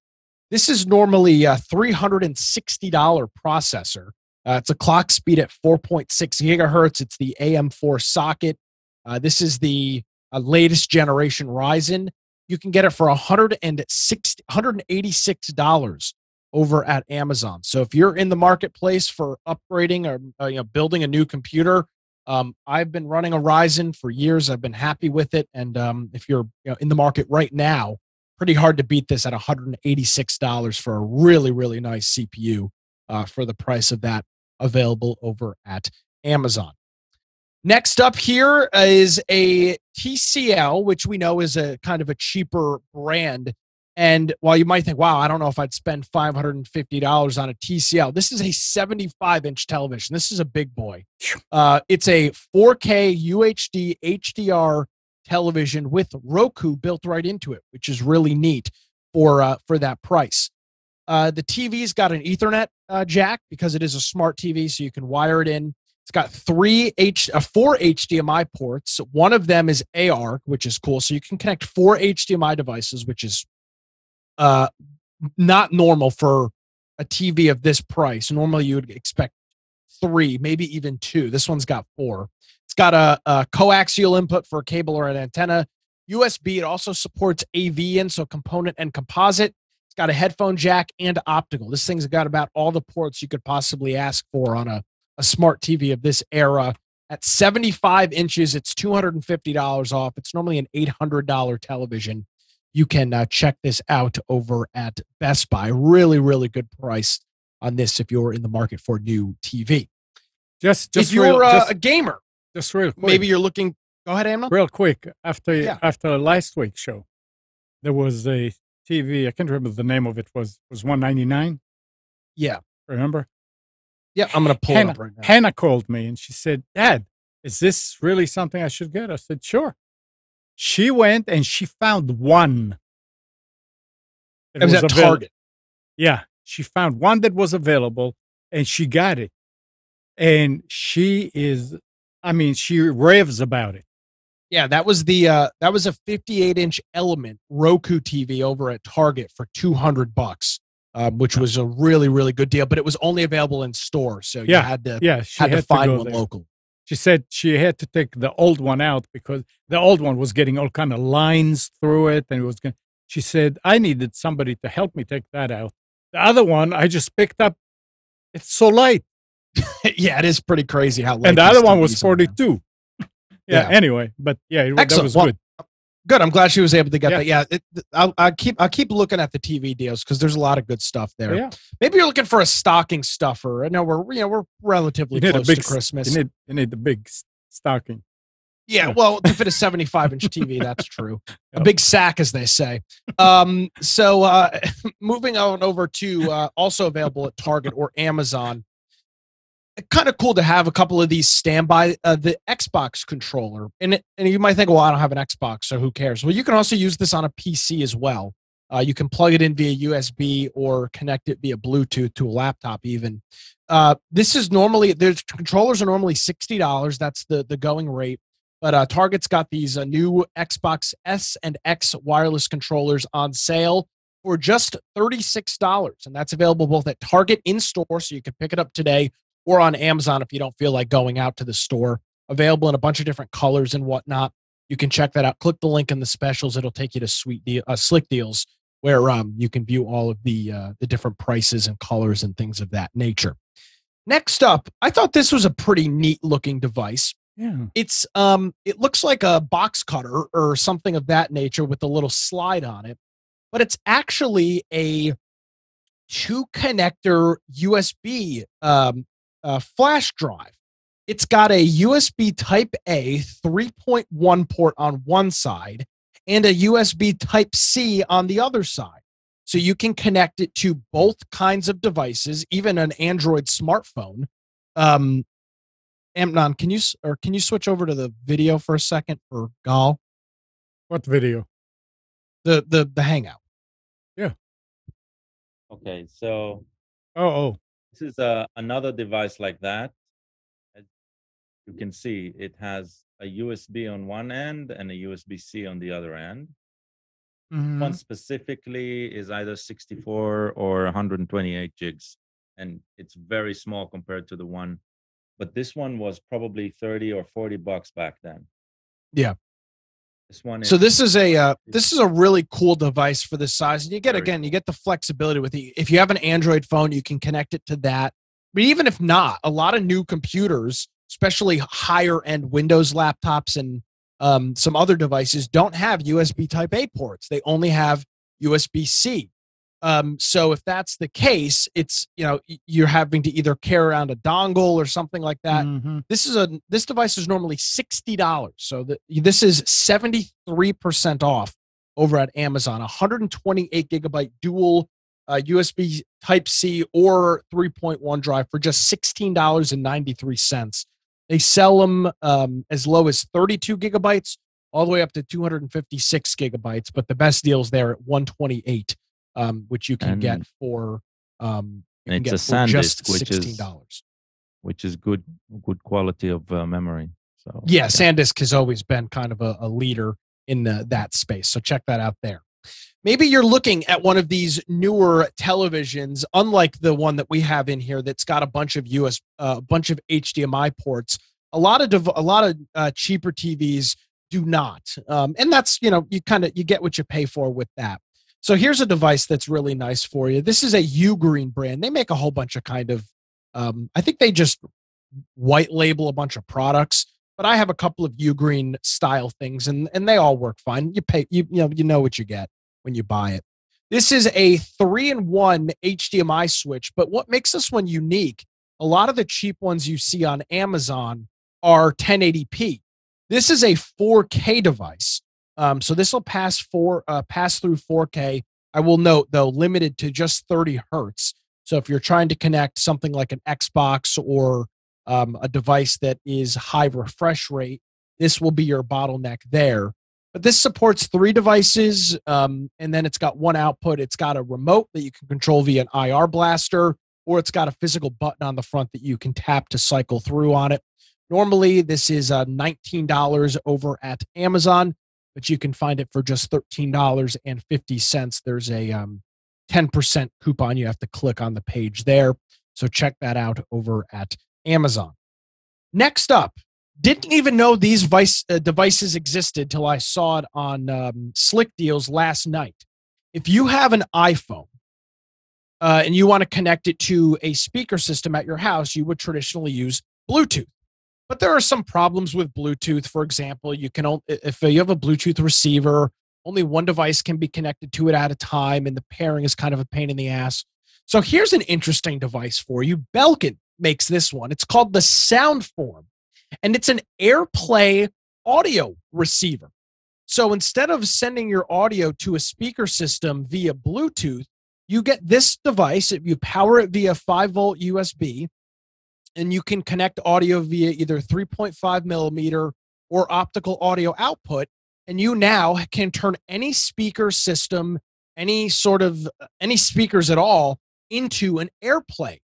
This is normally a $360 processor. It's a clock speed at 4.6 gigahertz. It's the AM4 socket. This is the latest generation Ryzen, you can get it for $186 over at Amazon. So if you're in the marketplace for upgrading or building a new computer, I've been running a Ryzen for years. I've been happy with it, and if you're in the market right now, pretty hard to beat this at $186 for a really, really nice CPU for the price of that, available over at Amazon. Next up here is a TCL, which we know is a kind of a cheaper brand. And while you might think, wow, I don't know if I'd spend $550 on a TCL, this is a 75-inch television. This is a big boy. It's a 4K UHD HDR television with Roku built right into it, which is really neat for that price. The TV's got an Ethernet jack because it is a smart TV, so you can wire it in. It's got 4 HDMI ports. One of them is AR, which is cool. So you can connect 4 HDMI devices, which is not normal for a TV of this price. Normally you would expect 3, maybe even 2. This one's got 4. It's got a coaxial input for a cable or an antenna. USB, it also supports AV in, so component and composite. It's got a headphone jack and optical. This thing's got about all the ports you could possibly ask for on a smart TV of this era. At 75 inches, it's $250 off. It's normally an $800 television. You can check this out over at Best Buy. Really, really good price on this if you're in the market for a new TV. If you're a gamer, just real quick. maybe you're looking. Go ahead, Amnon. Real quick, after last week's show, there was a TV. I can't remember the name of it. Was $199. Yeah, remember? Yeah, I'm gonna pull it up right now. Hannah called me and she said, "Dad, is this really something I should get?" I said, "Sure." She went and she found one. It was at Target. Yeah, she found one that was available and she got it. And she raves about it. Yeah, that was a 58-inch Element Roku TV over at Target for $200, which was a really, really good deal. But it was only available in store, so you had to find one local. She said she had to take the old one out because the old one was getting all kind of lines through it, and she said, I needed somebody to help me take that out. The other one I just picked up. It's so light. Yeah, it is pretty crazy how light. And the other one was 42. Anyway, but that was good. Good. I'm glad she was able to get that. Yeah, I'll keep looking at the TV deals because there's a lot of good stuff there. Yeah. Maybe you're looking for a stocking stuffer. I know we're relatively close to Christmas. You need the big stocking. Yeah, well, to fit a 75-inch TV, that's true. A big sack, as they say. So moving on over to also available at Target or Amazon. Kind of cool to have a couple of these standby. The Xbox controller, and you might think, well, I don't have an Xbox, so who cares? Well, you can also use this on a PC as well. You can plug it in via USB or connect it via Bluetooth to a laptop even. This is normally, the controllers are normally $60. That's the going rate. But Target's got these new Xbox S and X wireless controllers on sale for just $36. And that's available both at Target in-store, so you can pick it up today, or on Amazon if you don't feel like going out to the store. Available in a bunch of different colors and whatnot. You can check that out. Click the link in the specials. It'll take you to Slick Deals, where you can view all of the different prices and colors and things of that nature. Next up, I thought this was a pretty neat looking device. Yeah. It's it looks like a box cutter or something of that nature with a little slide on it, but it's actually a 2-connector USB flash drive. It's got a USB Type A 3.1 port on one side and a USB Type C on the other side. So you can connect it to both kinds of devices, even an Android smartphone. Amnon, can you switch over to the video for a second for Gal? What video? The Hangout. Yeah. Okay, so this is another device like that. As you can see, it has a USB on one end and a USB-C on the other end. Mm-hmm. One specifically is either 64 or 128 gigs, and it's very small compared to the one. But this one was probably $30 or $40 back then. Yeah. This one So is this is a really cool device for this size. And you get the flexibility with it. If you have an Android phone, you can connect it to that. But even if not, a lot of new computers, especially higher end Windows laptops and some other devices, don't have USB Type A ports. They only have USB-C. So if that's the case, it's you're having to either carry around a dongle or something like that. Mhm. This device is normally $60. So this is 73% off over at Amazon. 128 gigabyte dual USB Type C or 3.1 drive for just $16.93. They sell them as low as 32 gigabytes all the way up to 256 gigabytes, but the best deal's there at 128, which you can get for it's a just SanDisk, $16. which is good quality of memory. So Yeah, SanDisk has always been kind of a leader in that space. So check that out there. Maybe you're looking at one of these newer televisions, unlike the one that we have in here that's got a bunch of HDMI ports. A lot of cheaper TVs do not, and that's you get what you pay for with that. So here's a device that's really nice for you. This is a Ugreen brand. They make a whole bunch of I think they just white label a bunch of products, but I have a couple of Ugreen style things, and they all work fine. You pay, you know what you get when you buy it. This is a 3-in-1 HDMI switch, but what makes this one unique, a lot of the cheap ones you see on Amazon are 1080p. This is a 4K device. So this will pass through 4K. I will note, though, limited to just 30 hertz. So if you're trying to connect something like an Xbox or a device that is high refresh rate, this will be your bottleneck there. But this supports 3 devices, and then it's got one output. It's got a remote that you can control via an IR blaster, or it's got a physical button on the front that you can tap to cycle through on it. Normally, this is $19 over at Amazon, but you can find it for just $13.50. There's a 10% coupon. You have to click on the page there. So check that out over at Amazon. Next up, didn't even know these devices existed till I saw it on Slick Deals last night. If you have an iPhone and you want to connect it to a speaker system at your house, you would traditionally use Bluetooth. But there are some problems with Bluetooth. For example, if you have a Bluetooth receiver, only one device can be connected to it at a time, and the pairing is kind of a pain in the ass. So here's an interesting device for you. Belkin makes this one. It's called the Soundform, and it's an AirPlay audio receiver. So instead of sending your audio to a speaker system via Bluetooth, you get this device. You power it via 5-volt USB, and you can connect audio via either 3.5 millimeter or optical audio output. And you now can turn any speaker system, any speakers at all, into an AirPlay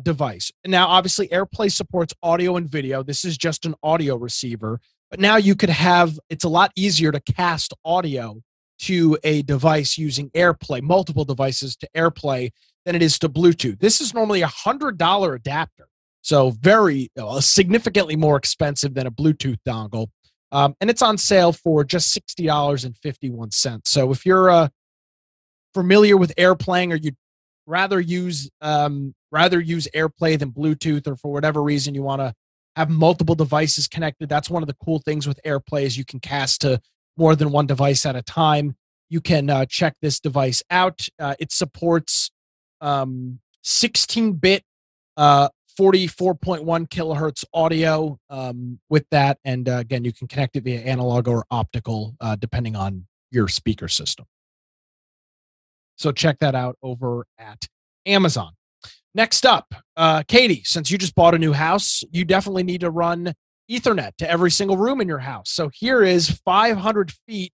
device. And now, obviously, AirPlay supports audio and video. This is just an audio receiver. But now it's a lot easier to cast audio to a device using AirPlay, multiple devices to AirPlay, than it is to Bluetooth. This is normally a $100 adapter. So significantly more expensive than a Bluetooth dongle. And it's on sale for just $60.51. So if you're familiar with AirPlaying, or you'd rather use AirPlay than Bluetooth, or for whatever reason you want to have multiple devices connected, that's one of the cool things with AirPlay is you can cast to more than one device at a time. You can check this device out. It supports 16-bit 44.1 kilohertz audio with that. And again, you can connect it via analog or optical, depending on your speaker system. So check that out over at Amazon. Next up, Katie, since you just bought a new house, you definitely need to run Ethernet to every single room in your house. So here is 500 feet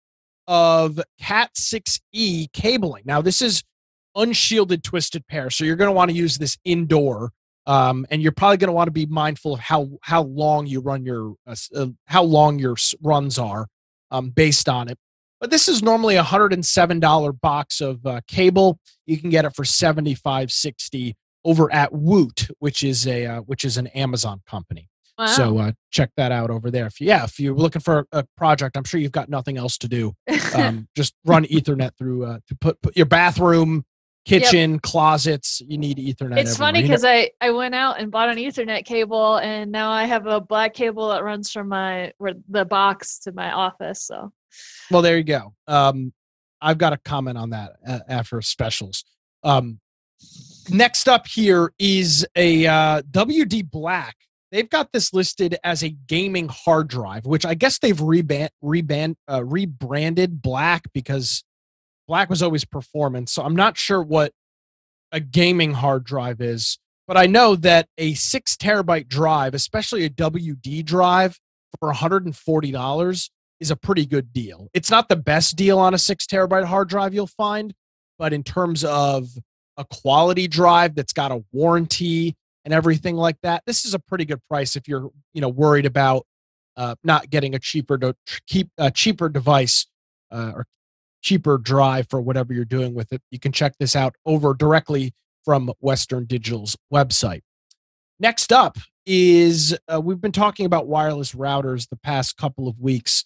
of Cat6e cabling. Now, this is unshielded twisted pair, so you're going to want to use this indoor. And you're probably going to want to be mindful of how long you run your runs are based on it. But this is normally a $107 box of cable. You can get it for $75.60 over at Woot, which is an Amazon company. Wow. So check that out over there. If you're looking for a project, I'm sure you've got nothing else to do. Just run Ethernet through to put your bathroom, kitchen, closets. You need Ethernet. It's funny because I went out and bought an Ethernet cable, and now I have a black cable that runs from the box to my office. So, well, there you go. I've got a comment on that after specials. Next up here is a WD Black. They've got this listed as a gaming hard drive, which I guess they've rebranded Black because Black was always performance. So I'm not sure what a gaming hard drive is, but I know that a 6 terabyte drive, especially a WD drive for $140 is a pretty good deal. It's not the best deal on a 6 terabyte hard drive you'll find, but in terms of a quality drive that's got a warranty and everything like that, this is a pretty good price if you're, worried about not getting a cheaper device or cheaper drive for whatever you're doing with it. You can check this out over directly from Western Digital's website. Next up is we've been talking about wireless routers the past couple of weeks.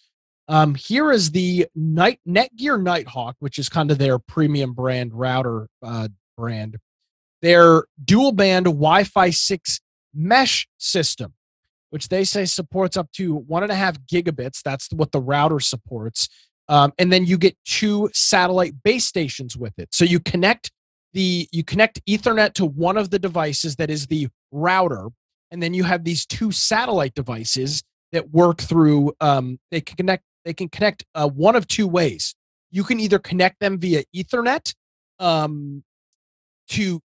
Here is the Netgear Nighthawk, which is kind of their premium brand router brand. Their dual band Wi-Fi 6 mesh system, which they say supports up to 1.5 gigabits. That's what the router supports. And then you get 2 satellite base stations with it. So you connect Ethernet to one of the devices that is the router, and then you have these 2 satellite devices that work through. They can connect one of 2 ways. You can either connect them via Ethernet to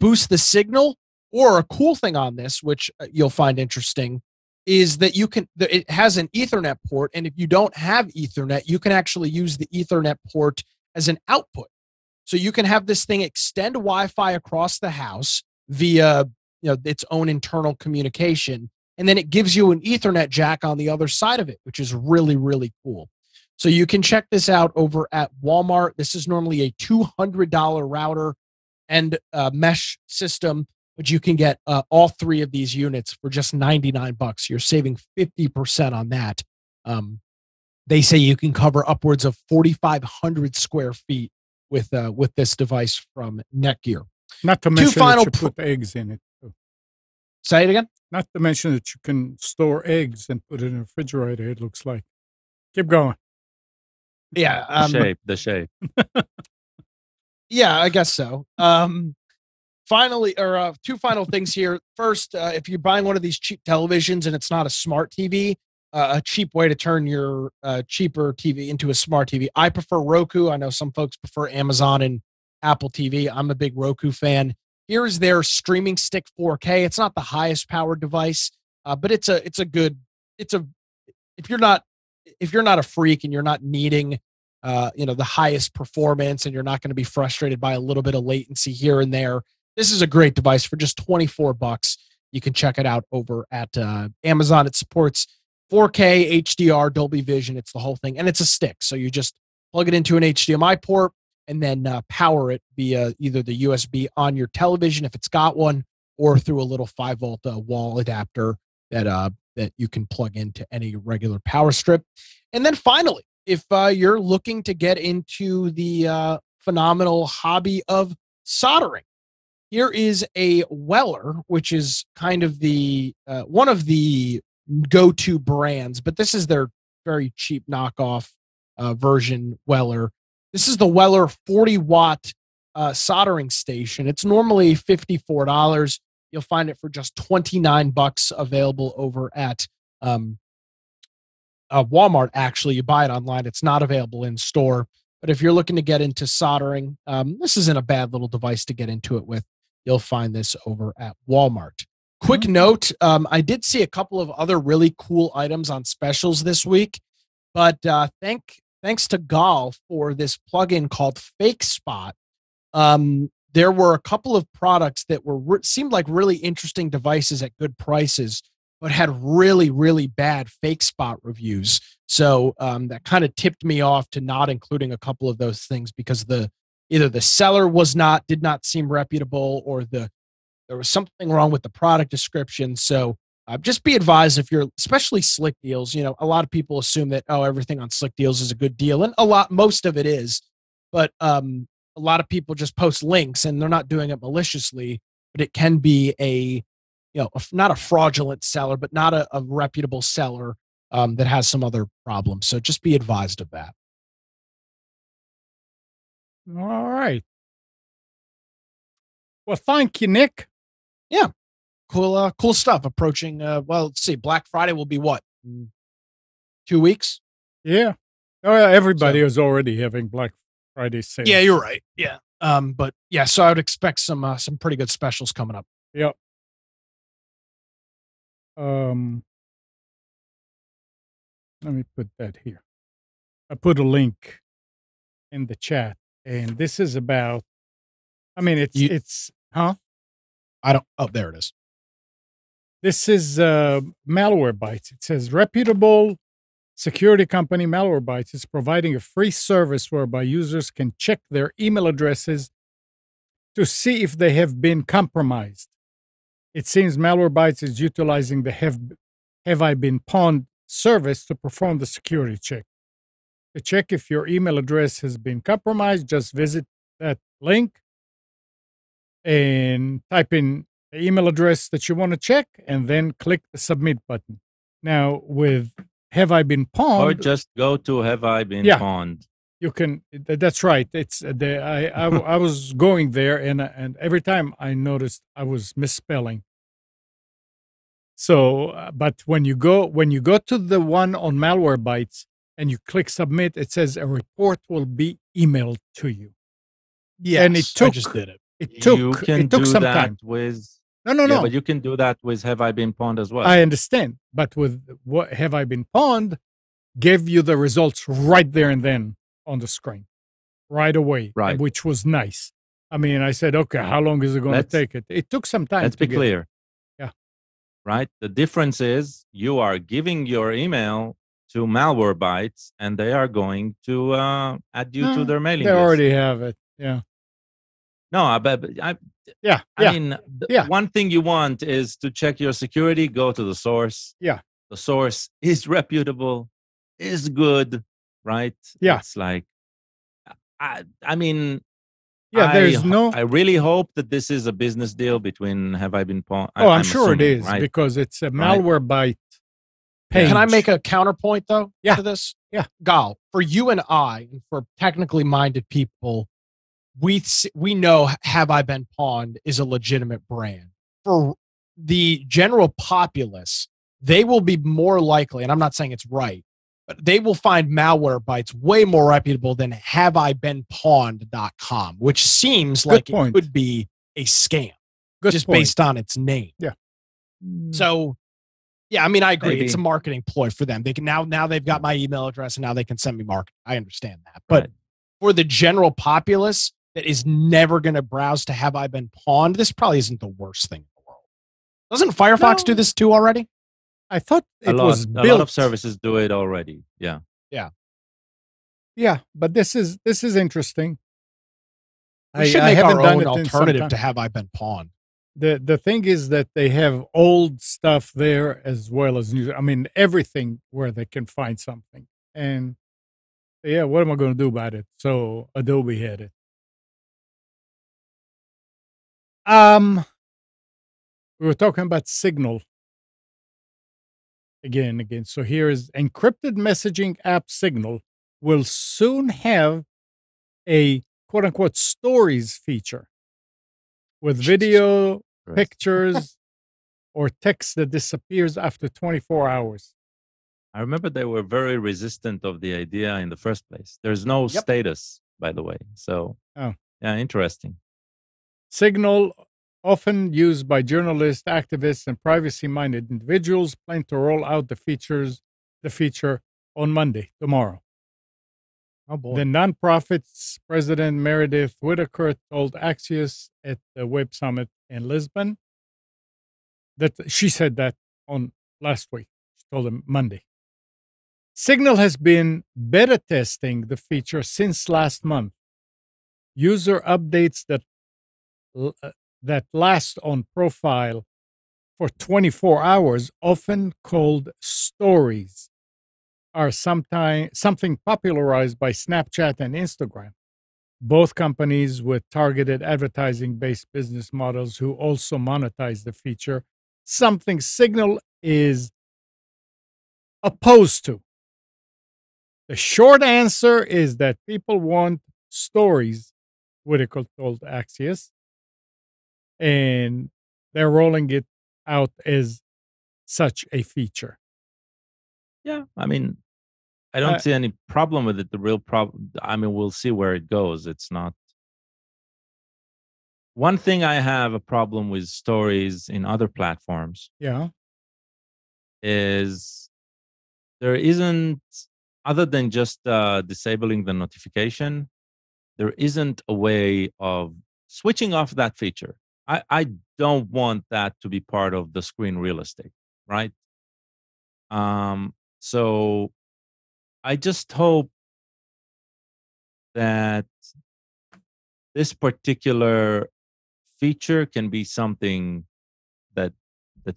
boost the signal, or a cool thing on this, which you'll find interesting, is that it has an Ethernet port, and if you don't have Ethernet, you can actually use the Ethernet port as an output. So you can have this thing extend Wi-Fi across the house via its own internal communication, and then it gives you an Ethernet jack on the other side of it, which is really, really cool. So you can check this out over at Walmart. This is normally a $200 router and mesh system, but you can get all 3 of these units for just $99. You're saving 50% on that. They say you can cover upwards of 4,500 square feet with this device from Netgear. Not to mention that you put eggs in it. Too. Say it again? Not to mention that you can store eggs and put it in a refrigerator, it looks like. Keep going. Yeah. The shape. Yeah, I guess so. Finally, 2 final things here. First, if you're buying one of these cheap televisions and it's not a smart TV, a cheap way to turn your cheaper TV into a smart TV. I prefer Roku. I know some folks prefer Amazon and Apple TV. I'm a big Roku fan. Here's their Streaming Stick 4K. It's not the highest powered device, but if you're not a freak and you're not needing the highest performance, and you're not going to be frustrated by a little bit of latency here and there, this is a great device for just $24. You can check it out over at Amazon. It supports 4K, HDR, Dolby Vision. It's the whole thing, and it's a stick. So you just plug it into an HDMI port and then power it via either the USB on your television if it's got one, or through a little 5-volt wall adapter that you can plug into any regular power strip. And then finally, if you're looking to get into the phenomenal hobby of soldering, here is a Weller, which is kind of the one of the go-to brands, but this is their very cheap knockoff version Weller. This is the Weller 40-watt soldering station. It's normally $54. You'll find it for just $29 available over at Walmart. Actually, you buy it online. It's not available in store. But if you're looking to get into soldering, this isn't a bad little device to get into it with. You'll find this over at Walmart. Quick note, I did see a couple of other really cool items on specials this week, but thanks to Gall for this plugin called Fake Spot. There were a couple of products that seemed like really interesting devices at good prices, but had really, really bad Fake Spot reviews. So that kind of tipped me off to not including a couple of those things, because either the seller did not seem reputable, or there was something wrong with the product description. So Just be advised if you're, especially Slick Deals. You know, a lot of people assume that everything on Slick Deals is a good deal, and most of it is. But a lot of people just post links, and they're not doing it maliciously. But it can be not a fraudulent seller, but not a reputable seller that has some other problems. So just be advised of that. All right. Well, thank you, Nick. Yeah. Cool stuff approaching. Let's see. Black Friday will be what? 2 weeks? Yeah. Oh, yeah, everybody is already having Black Friday sales. Yeah, you're right. Yeah. But yeah, so I would expect some pretty good specials coming up. Yep. Let me put that here. I put a link in the chat, and this is about. I mean, it's huh? I don't. Oh, there it is. This is Malwarebytes. It says reputable security company Malwarebytes is providing a free service whereby users can check their email addresses to see if they have been compromised. It seems Malwarebytes is utilizing the Have I Been Pawned service to perform the security check. To check if your email address has been compromised, just visit that link and type in the email address that you want to check and then click the submit button. Now, with Have I Been Pawned? Or just go to Have I Been Pawned? You can. That's right. It's I was going there, and every time I noticed I was misspelling. So, but when you go to the one on Malwarebytes and you click submit, it says a report will be emailed to you. Yeah, and I just did it. It took some time. No. But you can do that with Have I Been Pawned as well. I understand, but with what Have I Been Pawned, gave you the results right there and then on the screen, right away, right? Which was nice. I mean, I said, okay, how long is it going to take it? It took some time. Let's be clear. Yeah. Right. The difference is you are giving your email to Malwarebytes, and they are going to add you to their mailing list. They already have it. Yeah. No, I mean, yeah. One thing you want is to check your security. Go to the source. Yeah. The source is reputable, is good, right? Yeah. It's like, I mean, yeah. I really hope that this is a business deal between Have I Been Pawned. I'm sure assuming, it is, right? Because it's a Malwarebyte page. Can I make a counterpoint though to this? Yeah. Gal, for you and I, and for technically minded people, we know Have I Been Pawned is a legitimate brand. For the general populace, they will be more likely, and I'm not saying it's right, but they will find Malwarebytes way more reputable than HaveIBeenPawned.com, which seems like it could be a scam based on its name. Yeah. So, yeah, I mean, I agree. Maybe. It's a marketing ploy for them. They can now they've got my email address and now they can send me marketing. I understand that. But for the general populace that is never going to browse to Have I Been Pawned, this probably isn't the worst thing in the world. Doesn't Firefox do this too already? I thought it was built. A lot of services do it already. Yeah. Yeah. Yeah, but this is interesting. We should make our own alternative to Have I Been Pawned. The thing is that they have old stuff there as well as new. I mean, everything where they can find something. And yeah, what am I going to do about it? So Adobe had it. We were talking about Signal again. So here is encrypted messaging app Signal will soon have a quote unquote stories feature with video, pictures, or text that disappears after 24 hours. I remember they were very resistant of the idea in the first place. There's no status, by the way. So, yeah, interesting. Signal, often used by journalists, activists, and privacy-minded individuals, plan to roll out the feature on Monday, tomorrow. Oh boy. The nonprofit's president Meredith Whitaker told Axios at the Web Summit in Lisbon that she said that on last week. She told them Monday. Signal has been beta testing the feature since last month. User updates that last on profile for 24 hours, often called stories, are something popularized by Snapchat and Instagram, both companies with targeted advertising based business models who also monetize the feature, something Signal is opposed to. The short answer is that people want stories, Whitaker told Axios, and they're rolling it out as such a feature. Yeah, I mean, I don't see any problem with it. The real problem, I mean, we'll see where it goes. It's not. One thing I have a problem with stories in other platforms Yeah. is there isn't, other than just disabling the notification, there isn't a way of switching off that feature. I don't want that to be part of the screen real estate, right? So I just hope that this particular feature can be something that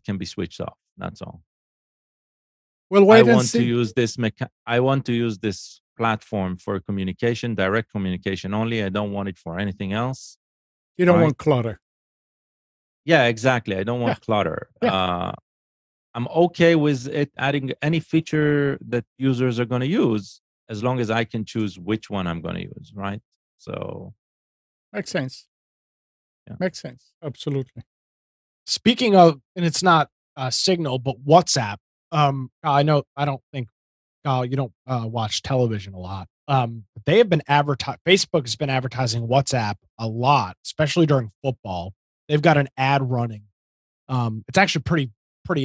can be switched off. That's all. Well, wait and see. I want to use this platform for communication, direct communication only. I don't want it for anything else. You don't want clutter. Yeah, exactly. I don't want clutter. Yeah. I'm okay with it adding any feature that users are going to use, as long as I can choose which one I'm going to use, right? So makes sense. Yeah. Makes sense. Absolutely. Speaking of, and it's not Signal, but WhatsApp. I know, I don't think you don't watch television a lot. They have been Facebook has been advertising WhatsApp a lot, especially during football. They've got an ad running. It's actually pretty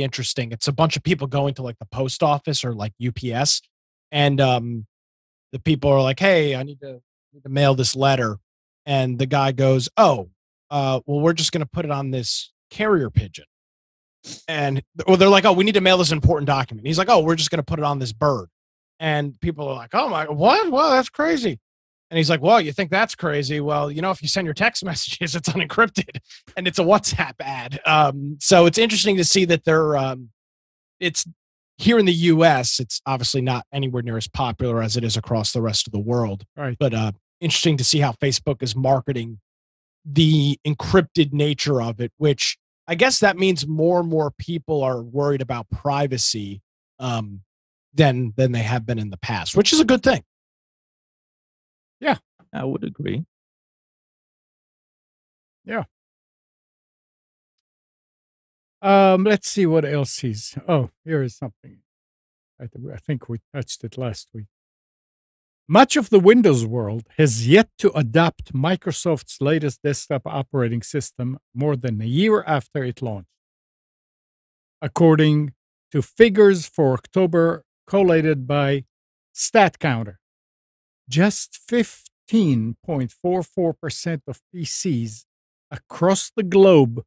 interesting. It's a bunch of people going to like the post office or like UPS, and the people are like, "Hey, I need to mail this letter," and the guy goes, "Oh, well, we're just going to put it on this carrier pigeon." And they're like, "Oh, we need to mail this important document." He's like, "Oh, we're just going to put it on this bird." And people are like, "Oh my, what? Well, that's crazy." And he's like, "Well, you think that's crazy? Well, if you send your text messages, it's unencrypted, and it's a WhatsApp ad." So it's interesting to see that they're, it's here in the U.S. It's obviously not anywhere near as popular as it is across the rest of the world. Right. But interesting to see how Facebook is marketing the encrypted nature of it, which I guess that means more and more people are worried about privacy than they have been in the past, which is a good thing. Yeah, I would agree. Yeah. Let's see what else is. Oh, here is something. I think we touched it last week. Much of the Windows world has yet to adopt Microsoft's latest desktop operating system more than a year after it launched. According to figures for October collated by StatCounter, just 15.44% of PCs across the globe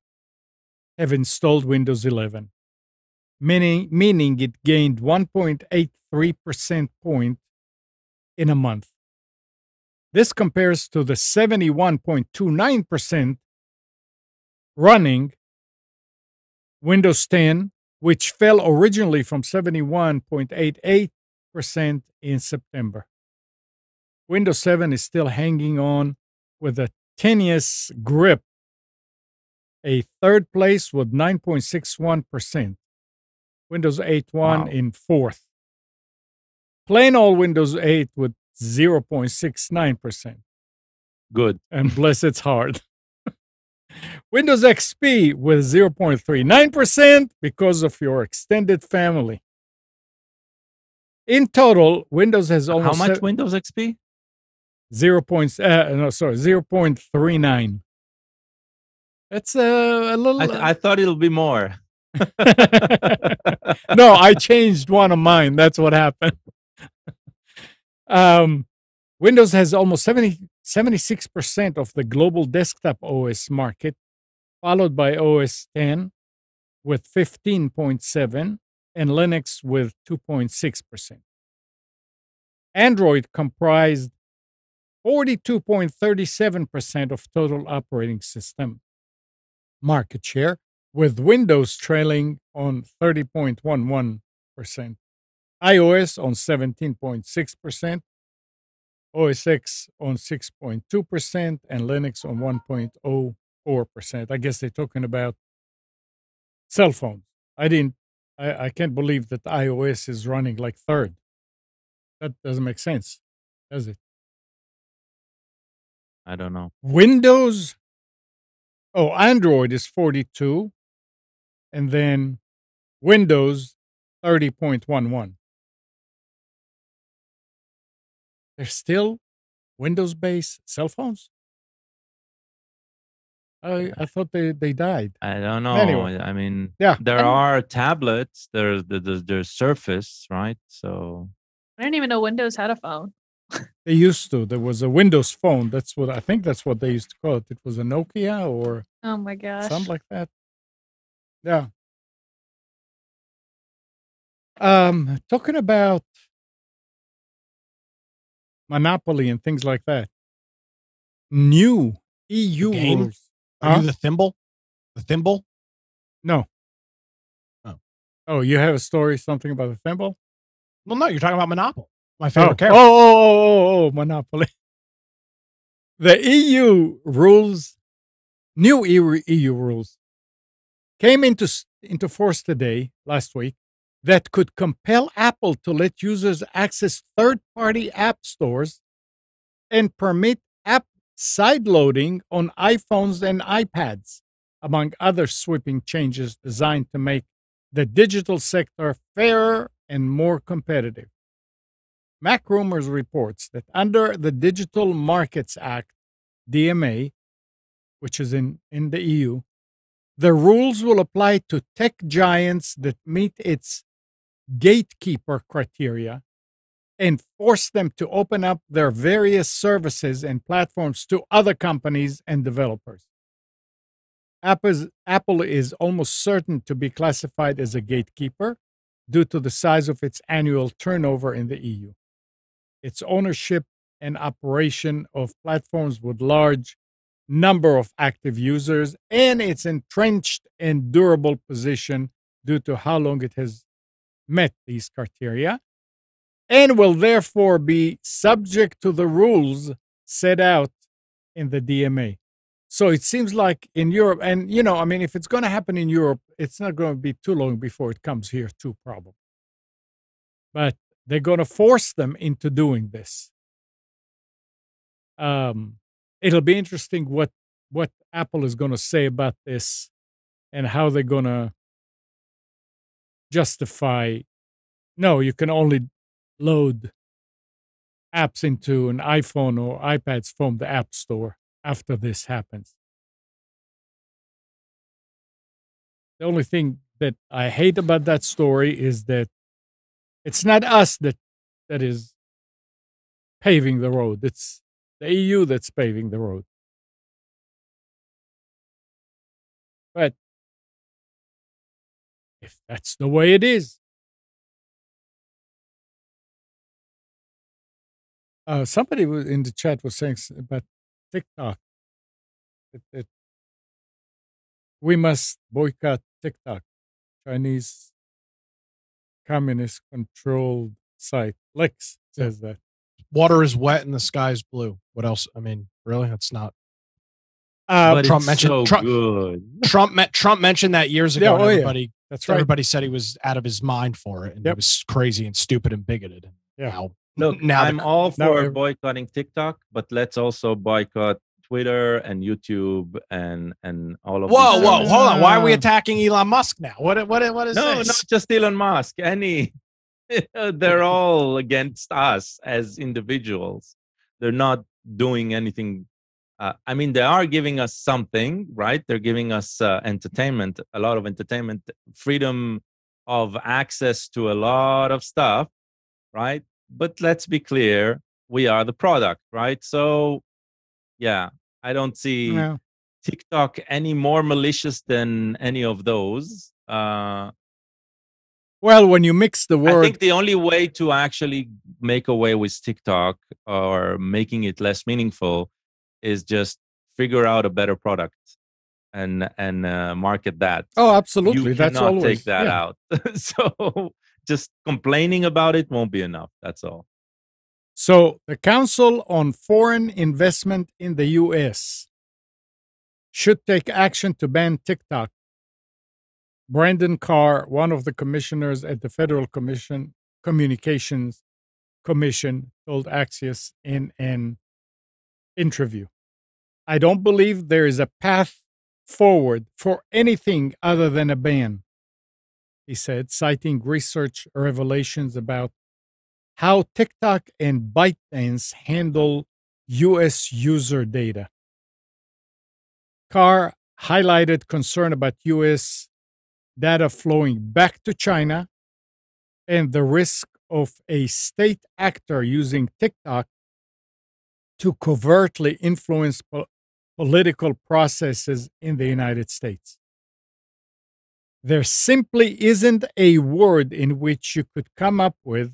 have installed Windows 11, meaning it gained 1.83% point in a month. This compares to the 71.29% running Windows 10, which fell originally from 71.88% in September. Windows 7 is still hanging on with a tenuous grip, a third place with 9.61%. Windows 8.1 in fourth. Plain old Windows 8 with 0.69%. Good. And bless its heart. Windows XP with 0.39% because of your extended family. In total, Windows has almost... How much Windows XP? 0.39. That's a little... I thought it'll be more. No, I changed one of mine. That's what happened. Windows has almost 76% of the global desktop OS market, followed by OS X with 15.7% and Linux with 2.6%. Android comprised 42.37% of total operating system market share, with Windows trailing on 30.11%, iOS on 17.6%, OS X on 6.2%, and Linux on 1.04%. I guess they're talking about cell phones. I can't believe that iOS is running like third. That doesn't make sense, does it? I don't know. Windows, Android is 42, and then Windows 30.11. They're still Windows-based cell phones? I thought they died. I don't know. Anyway. I mean, Yeah. there are tablets. There's Surface, right? So I didn't even know Windows had a phone. They used to. There was a Windows phone. That's what they used to call it. It was a Nokia or Oh my gosh. something like that. Yeah. Talking about monopoly and things like that. New EU game? rules. Are you the thimble? The thimble? No. Oh. Oh, you have a story, something about the thimble? Well, no, you're talking about Monopoly. My favorite character. Monopoly. The EU rules, new EU rules, came into force today, last week, that could compel Apple to let users access third-party app stores and permit app sideloading on iPhones and iPads, among other sweeping changes designed to make the digital sector fairer and more competitive. MacRumors reports that under the Digital Markets Act, DMA, which is in the EU, the rules will apply to tech giants that meet its gatekeeper criteria and force them to open up their various services and platforms to other companies and developers. Apple is almost certain to be classified as a gatekeeper due to the size of its annual turnover in the EU, its ownership and operation of platforms with large number of active users, and its entrenched and durable position due to how long it has met these criteria, and will therefore be subject to the rules set out in the DMA. So it seems like in Europe, and if it's going to happen in Europe, it's not going to be too long before it comes here too, probably. But they're going to force them into doing this. It'll be interesting what Apple is going to say about this and how they're going to justify, no, you can only load apps into an iPhone or iPads from the App Store after this happens. The only thing that I hate about that story is that it's not us that is paving the road. It's the EU that's paving the road. But if that's the way it is, somebody in the chat was saying about TikTok that we must boycott TikTok, Chinese communist-controlled site. Lex says that. Water is wet and the sky is blue. What else? I mean, really? That's not. but Trump it's mentioned- so Trump- good. Trump mentioned that years ago. Yeah, And oh, yeah. everybody, That's right. everybody said he was out of his mind for it, and he Yep. was crazy and stupid and bigoted. Yeah. Now, Look, now I'm all now for every- boycotting TikTok, but let's also boycott Twitter and YouTube and all of. whoa, these whoa, services. hold on. Why are we Uh, attacking Elon Musk now? What is No, this? not just Elon Musk. Any, they're all against us as individuals. They're not doing anything. I mean, they are giving us something, right? They're giving us entertainment, a lot of entertainment, freedom of access to a lot of stuff, right? But let's be clear, we are the product, right? So, yeah, I don't see Yeah. TikTok any more malicious than any of those. Well, when you mix the I word, think the only way to actually make away with TikTok or making it less meaningful is just figure out a better product. and market that. Oh, absolutely. You That's cannot always take that out. So just complaining about it won't be enough. That's all. So the Council on Foreign Investment in the U.S. should take action to ban TikTok. Brandon Carr, one of the commissioners at the Federal Communications Commission, told Axios in an interview. I don't believe there is a path forward for anything other than a ban, he said, citing research revelations about how TikTok and ByteDance handle U.S. user data. Carr highlighted concern about U.S. data flowing back to China and the risk of a state actor using TikTok to covertly influence political processes in the United States. There simply isn't a word in which you could come up with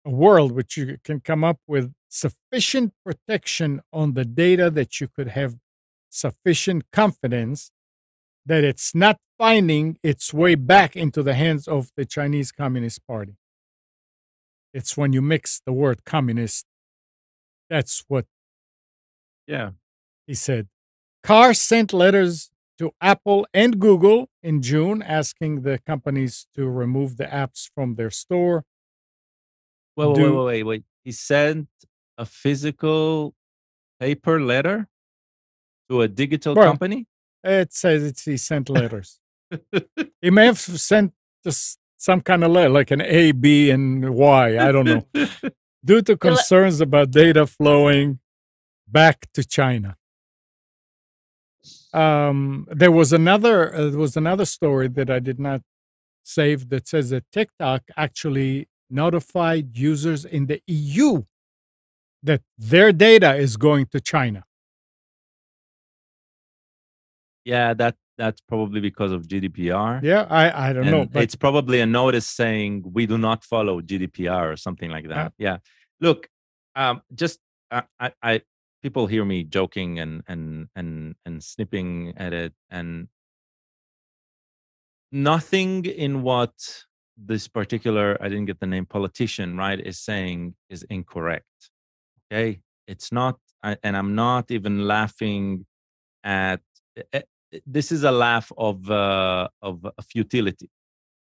a world which you can come up with sufficient protection on the data that you could have sufficient confidence that it's not finding its way back into the hands of the Chinese Communist Party. It's when you mix the word communist. That's what he said. Carr sent letters to Apple and Google in June asking the companies to remove the apps from their store. Wait. He sent a physical paper letter to a digital company? It says he sent letters. He may have sent just some kind of letter, like an A, B, and Y. I don't know. Due to concerns about data flowing back to China. There was another story that I did not save that says that TikTok actually notified users in the EU that their data is going to China. Yeah, that's probably because of GDPR. Yeah, I don't know. But it's probably a notice saying we do not follow GDPR or something like that. Yeah. Look, just I people hear me joking and snipping at it, and nothing in what this particular, I didn't get the name, politician, right, is saying is incorrect. Okay, it's not, and I'm not even laughing at. This is a laugh of futility.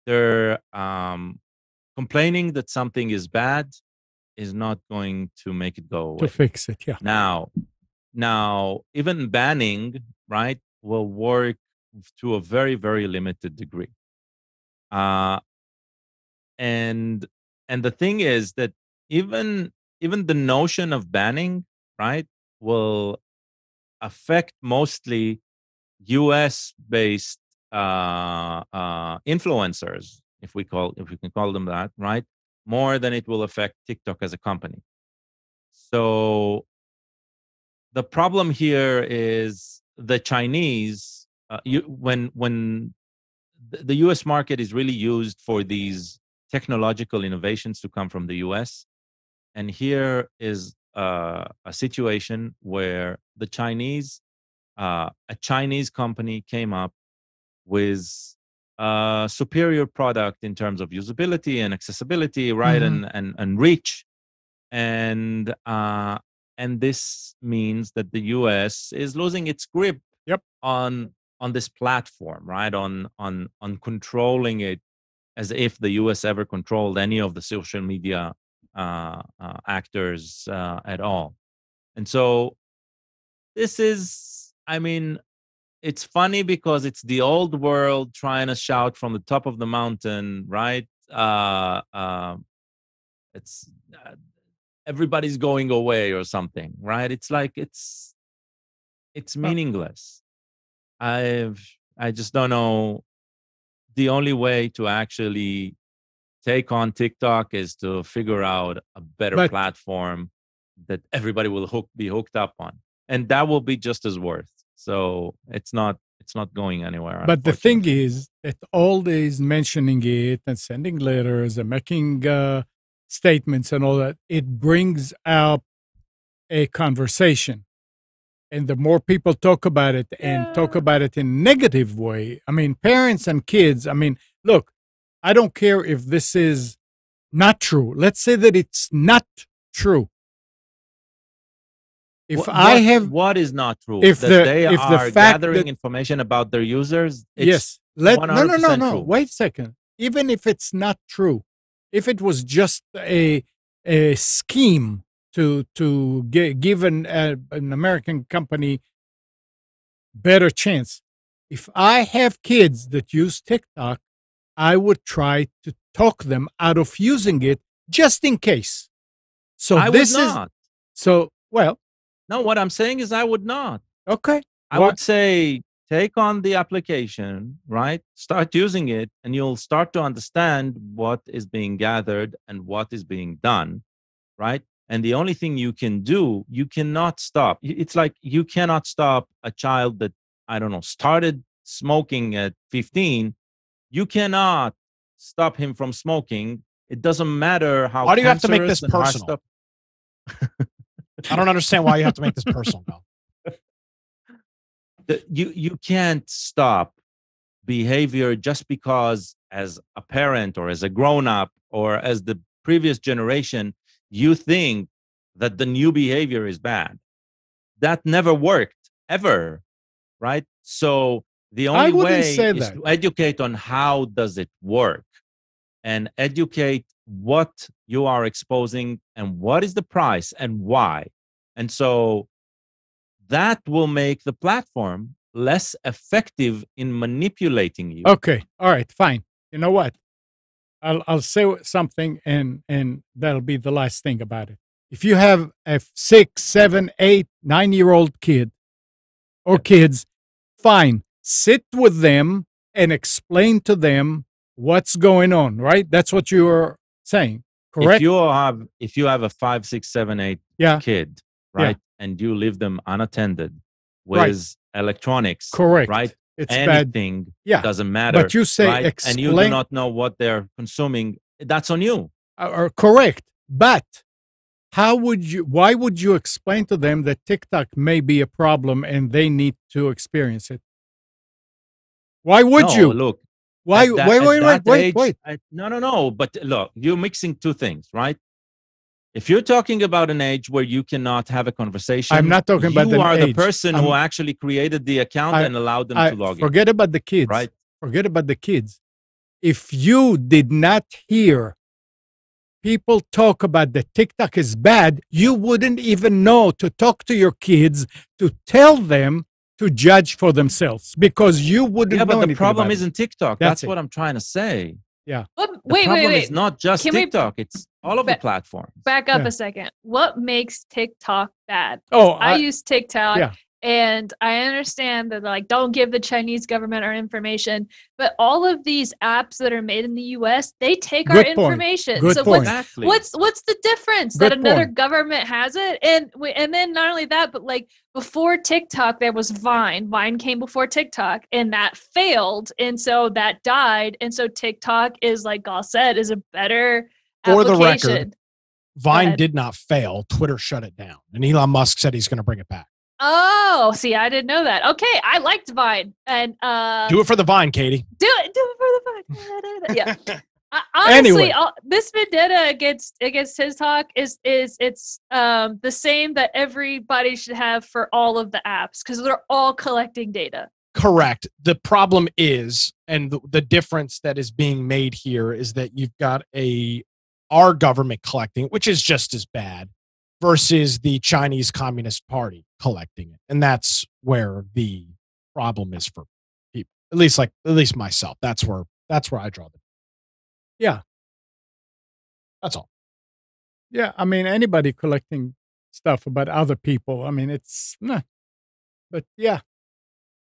They're complaining that something is bad is not going to make it go away. To fix it, yeah. Now, even banning, right, will work to a very, very limited degree. And the thing is that even the notion of banning, right, will affect mostly U.S. based influencers, if we can call them that, right, more than it will affect TikTok as a company. So the problem here is the Chinese. When the U.S. market is really used for these technological innovations to come from the U.S., and here is a situation where the Chinese, a Chinese company came up with a superior product in terms of usability and accessibility, right, and reach, and this means that the U.S. is losing its grip on this platform, right, on controlling it, as if the U.S. ever controlled any of the social media actors at all. And so this is, I mean, it's funny because it's the old world trying to shout from the top of the mountain, right? It's everybody's going away or something, right? It's like it's meaningless. I just don't know. The only way to actually take on TikTok is to figure out a better platform that everybody will be hooked up on, and that will be just as worth. So it's not going anywhere. But the thing is that all these mentioning it and sending letters and making statements and all that, it brings up a conversation. And the more people talk about it and talk about it in a negative way, I mean, parents and kids, I mean, look, I don't care if this is not true. Let's say that it's not true. If what is not true, if that the- they if the are fact gathering that- information about their users, yes, no, 100% true. Wait a second. Even if it's not true, if it was just a scheme to give an American company better chance. If I have kids that use TikTok, I would try to talk them out of using it just in case. So I this would is not. so well. No, what I'm saying is I would not. Okay, I What- would say take on the application, right? Start using it, and you'll start to understand what is being gathered and what is being done, right? And the only thing you can do, you cannot stop. It's like you cannot stop a child that, I don't know, started smoking at 15. You cannot stop him from smoking. It doesn't matter how. Why do you have to make cancerous this and harsh personal? stuff- I don't understand why you have to make this personal, Bill. You can't stop behavior just because as a parent or as a grown-up or as the previous generation you think that the new behavior is bad. That never worked ever, right? So the only wouldn't way say is that. to educate on how does it work and educate what you are exposing and what is the price and why. And so that will make the platform less effective in manipulating you. Okay, all right, fine. You know what? I'll say something, and that'll be the last thing about it. If you have a 6, 7, 8, 9-year-old kid or kids, fine. Sit with them and explain to them what's going on. Right? That's what you were saying. Correct? If you have a 5, 6, 7, 8 Yeah. kid, Yeah. right, and you leave them unattended with Right. electronics, Correct. right? It's bad. Anything Yeah. doesn't matter. But you say right? And you do explain- not know what they're consuming. That's on you. Or correct. But why would you explain to them that TikTok may be a problem and they need to experience it? Why would No, you? look? Why? at that- Wait, at wait, that wait, age- wait. No. But look, you're mixing two things, right? If you're talking about an age where you cannot have a conversation, I'm not talking about you an are the age. person who I'm- actually created the account and allowed them to log in. Forget about the kids. Right. Forget about the kids. If you did not hear people talk about that TikTok is bad, you wouldn't even know to talk to your kids to tell them to judge for themselves because you wouldn't Yeah, know but the anything problem about it. isn't TikTok. That's That's it. what I'm trying to say. What, The wait, problem wait. is not just Can we TikTok. It's all of the platforms. Back up Yeah. a second. What makes TikTok bad? Oh, I use TikTok, yeah. and I understand that like don't give the Chinese government our information, but all of these apps that are made in the U.S. they take our Good point. information. Good so point. Exactly. what's the difference Good that another point. government has it? And then not only that, but like before TikTok, there was Vine. Vine came before TikTok, and that failed, and so that died. And so TikTok is like Gal said, is a better For the application. record, Vine ahead. did not fail. Twitter shut it down. And Elon Musk said he's going to bring it back. Oh, see, I didn't know that. Okay, I liked Vine, and Do it for the Vine, Katie. do it for the Vine. Yeah. Honestly, Anyway. this vendetta against TikTok is it's the same that everybody should have for all of the apps because they're all collecting data. Correct. The problem is, and the difference that is being made here is that you've got our government collecting, which is just as bad, versus the Chinese Communist Party collecting it, and that's where the problem is for people. At least myself. That's where I draw the. Yeah. That's all. Yeah, I mean, anybody collecting stuff about other people, I mean, it's nah. But yeah,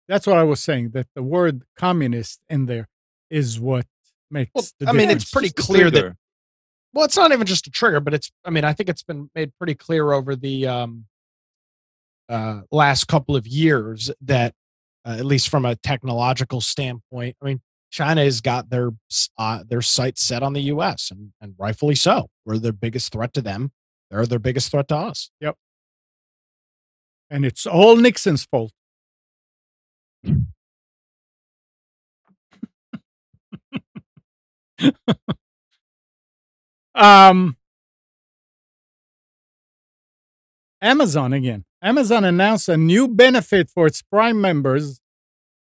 that's what I was saying, that the word communist in there is what makes Well, the I mean, difference. it's pretty Just a clear that. trigger. Well, it's not even just a trigger, but I think it's been made pretty clear over the last couple of years that, at least from a technological standpoint, I mean, China has got their sights set on the U.S. and rightfully so. We're their biggest threat to them. They're their biggest threat to us. Yep. And it's all Nixon's fault. Amazon again. Amazon announced a new benefit for its Prime members,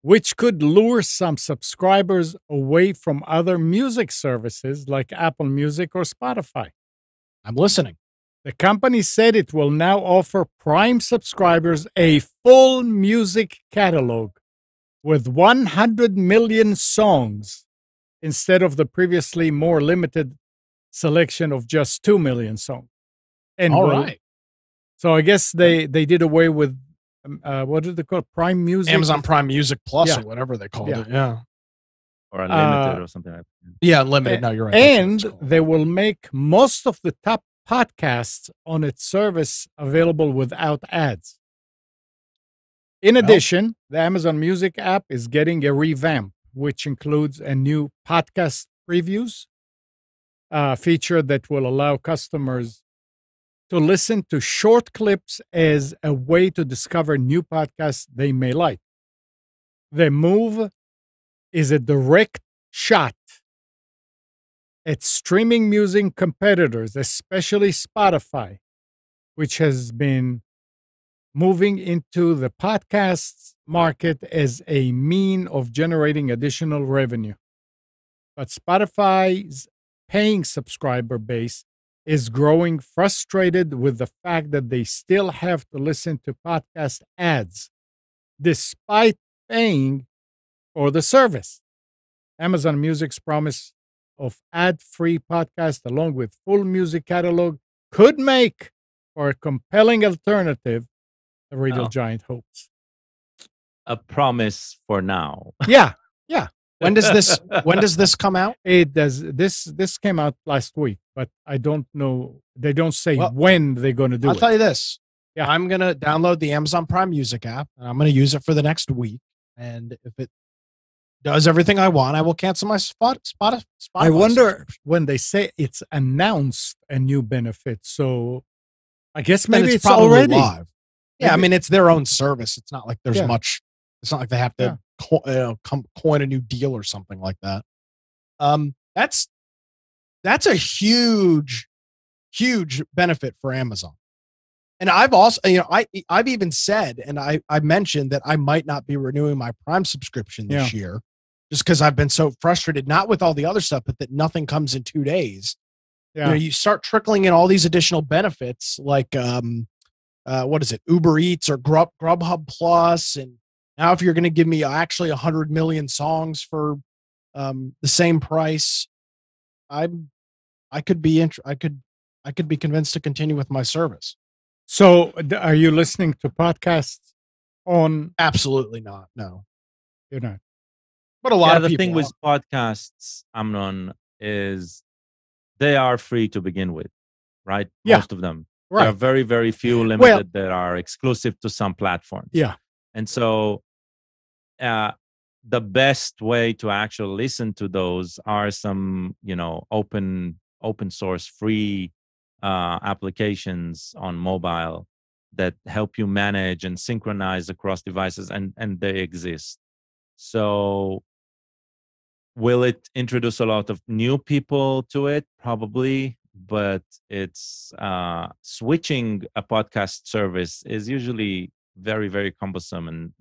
which could lure some subscribers away from other music services like Apple Music or Spotify. I'm listening. The company said it will now offer Prime subscribers a full music catalog with 100 million songs instead of the previously more limited selection of just 2 million songs. And All right. So I guess they did away with what did they call it? Prime Music? Amazon Prime Music Plus Yeah. or whatever they called Yeah. it. Yeah. Or unlimited or something like that. Yeah, unlimited. No, you're right. That's what And it's called. they will make most of the top podcasts on its service available without ads. In Well- addition, the Amazon Music app is getting a revamp, which includes a new podcast previews feature that will allow customers to listen to short clips as a way to discover new podcasts they may like. The move is a direct shot at streaming music competitors, especially Spotify, which has been moving into the podcasts market as a mean of generating additional revenue. But Spotify's paying subscriber base is growing frustrated with the fact that they still have to listen to podcast ads despite paying for the service. Amazon Music's promise of ad-free podcast along with full music catalog could make for a compelling alternative, the radio Oh. giant hopes. A promise for now. Yeah, When does this come out? it does. This came out last week, but I don't know. They don't say Well, when they're going to do I'll it. tell you this. Yeah. I'm gonna download the Amazon Prime Music app and I'm gonna use it for the next week. And if it does everything I want, I will cancel my Spotify. I wonder subscription. when they say it's announced a new benefit. So I guess Then maybe it's probably already live. Yeah, I Maybe- mean it's their own service. It's not like there's Yeah. much. It's not like they have Yeah. to coin a new deal or something like that. That's a huge benefit for Amazon. And I've also, I've even said, and I mentioned that I might not be renewing my Prime subscription this year, just because I've been so frustrated, not with all the other stuff, but that nothing comes in 2 days. Yeah. You start trickling in all these additional benefits, like what is it, Uber Eats or Grubhub Plus, and now if you're going to give me actually 100 million songs for the same price, I could be convinced to continue with my service. So are you listening to podcasts on? Absolutely not. No, You're not. but a lot of the people. thing with podcasts, Amnon, is they are free to begin with, right? Yeah. Most of them. There are Right. very, very few limited that are exclusive to some platforms. Yeah. And so the best way to actually listen to those are some, open source free applications on mobile that help you manage and synchronize across devices, and they exist. So will it introduce a lot of new people to it? Probably, but it's switching a podcast service is usually very, very cumbersome, and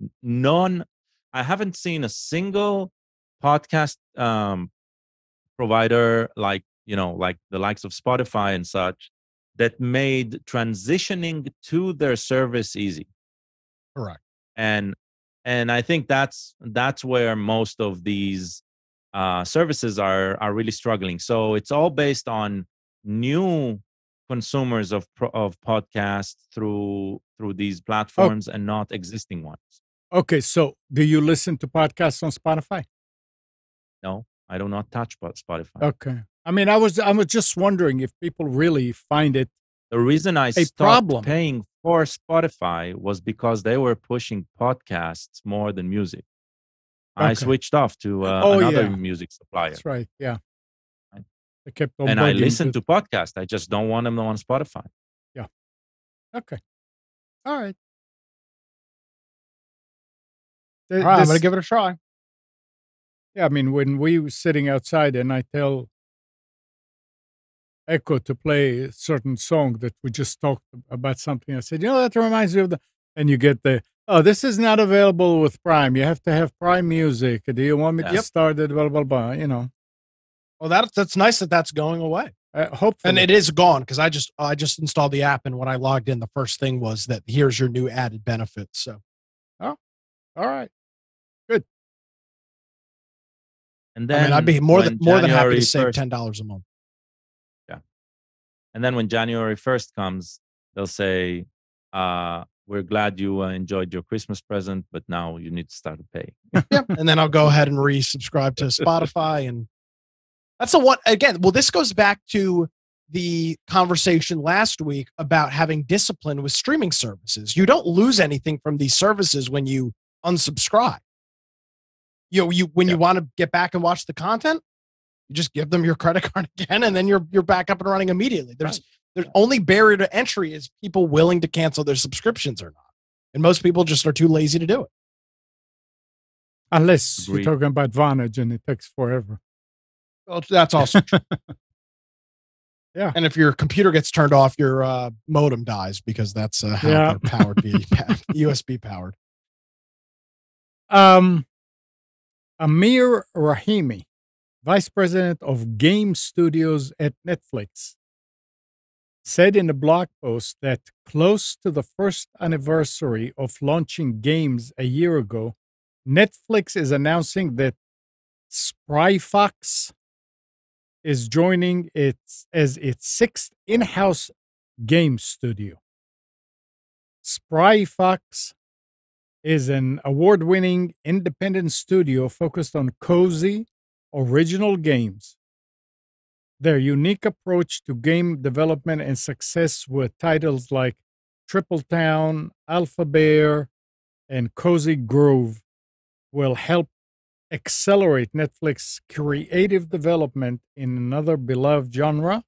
I haven't seen a single podcast provider like the likes of Spotify and such that made transitioning to their service easy. Correct. And I think that's where most of these services are really struggling. So it's all based on new consumers of podcasts through these platforms and not existing ones. Okay. So do you listen to podcasts on Spotify? No, I do not touch Spotify. Okay. I mean, I was just wondering if people really find it. The reason I stopped problem. paying for Spotify was because they were pushing podcasts more than music. I Okay. switched off to Oh, another yeah. music supplier. That's right. Yeah. Right. They kept on And I bugging listen to- to podcasts. I just don't want them on Spotify. Okay. All right. All right, I'm going to give it a try. Yeah, I mean, when we were sitting outside and I tell Echo to play a certain song that we just talked about something, I said, that reminds me of the, and you get the, oh, this is not available with Prime. You have to have Prime Music. Do you want me to start it? Blah, blah, blah, Well, that's nice that that's going away. Hopefully. And it is gone because I just installed the app, and when I logged in, the first thing was that here's your new added benefits. So, all right, good. And then I'd be more than happy to save 1st, $10 a month. Yeah, and then when January 1st comes, they'll say, "We're glad you enjoyed your Christmas present, but now you need to start to pay." Yep. And then I'll go ahead and resubscribe to Spotify, and that's the one again. Well, this goes back to the conversation last week about having discipline with streaming services. You don't lose anything from these services when you unsubscribe. When you want to get back and watch the content, you just give them your credit card again, and then you're back up and running immediately. There's only barrier to entry is people willing to cancel their subscriptions or not, and most people just are too lazy to do it. Unless you're talking about Vonage and it takes forever. Well, that's also true. Yeah. And if your computer gets turned off, your modem dies because that's how they're powered, USB powered. Amir Rahimi, Vice President of Game Studios at Netflix, said in a blog post that close to the first anniversary of launching games a year ago, Netflix is announcing that Spryfox is joining its 6th in-house game studio. Spryfox is an award-winning independent studio focused on cozy, original games. Their unique approach to game development and success with titles like Triple Town, Alpha Bear, and Cozy Grove will help accelerate Netflix's creative development in another beloved genre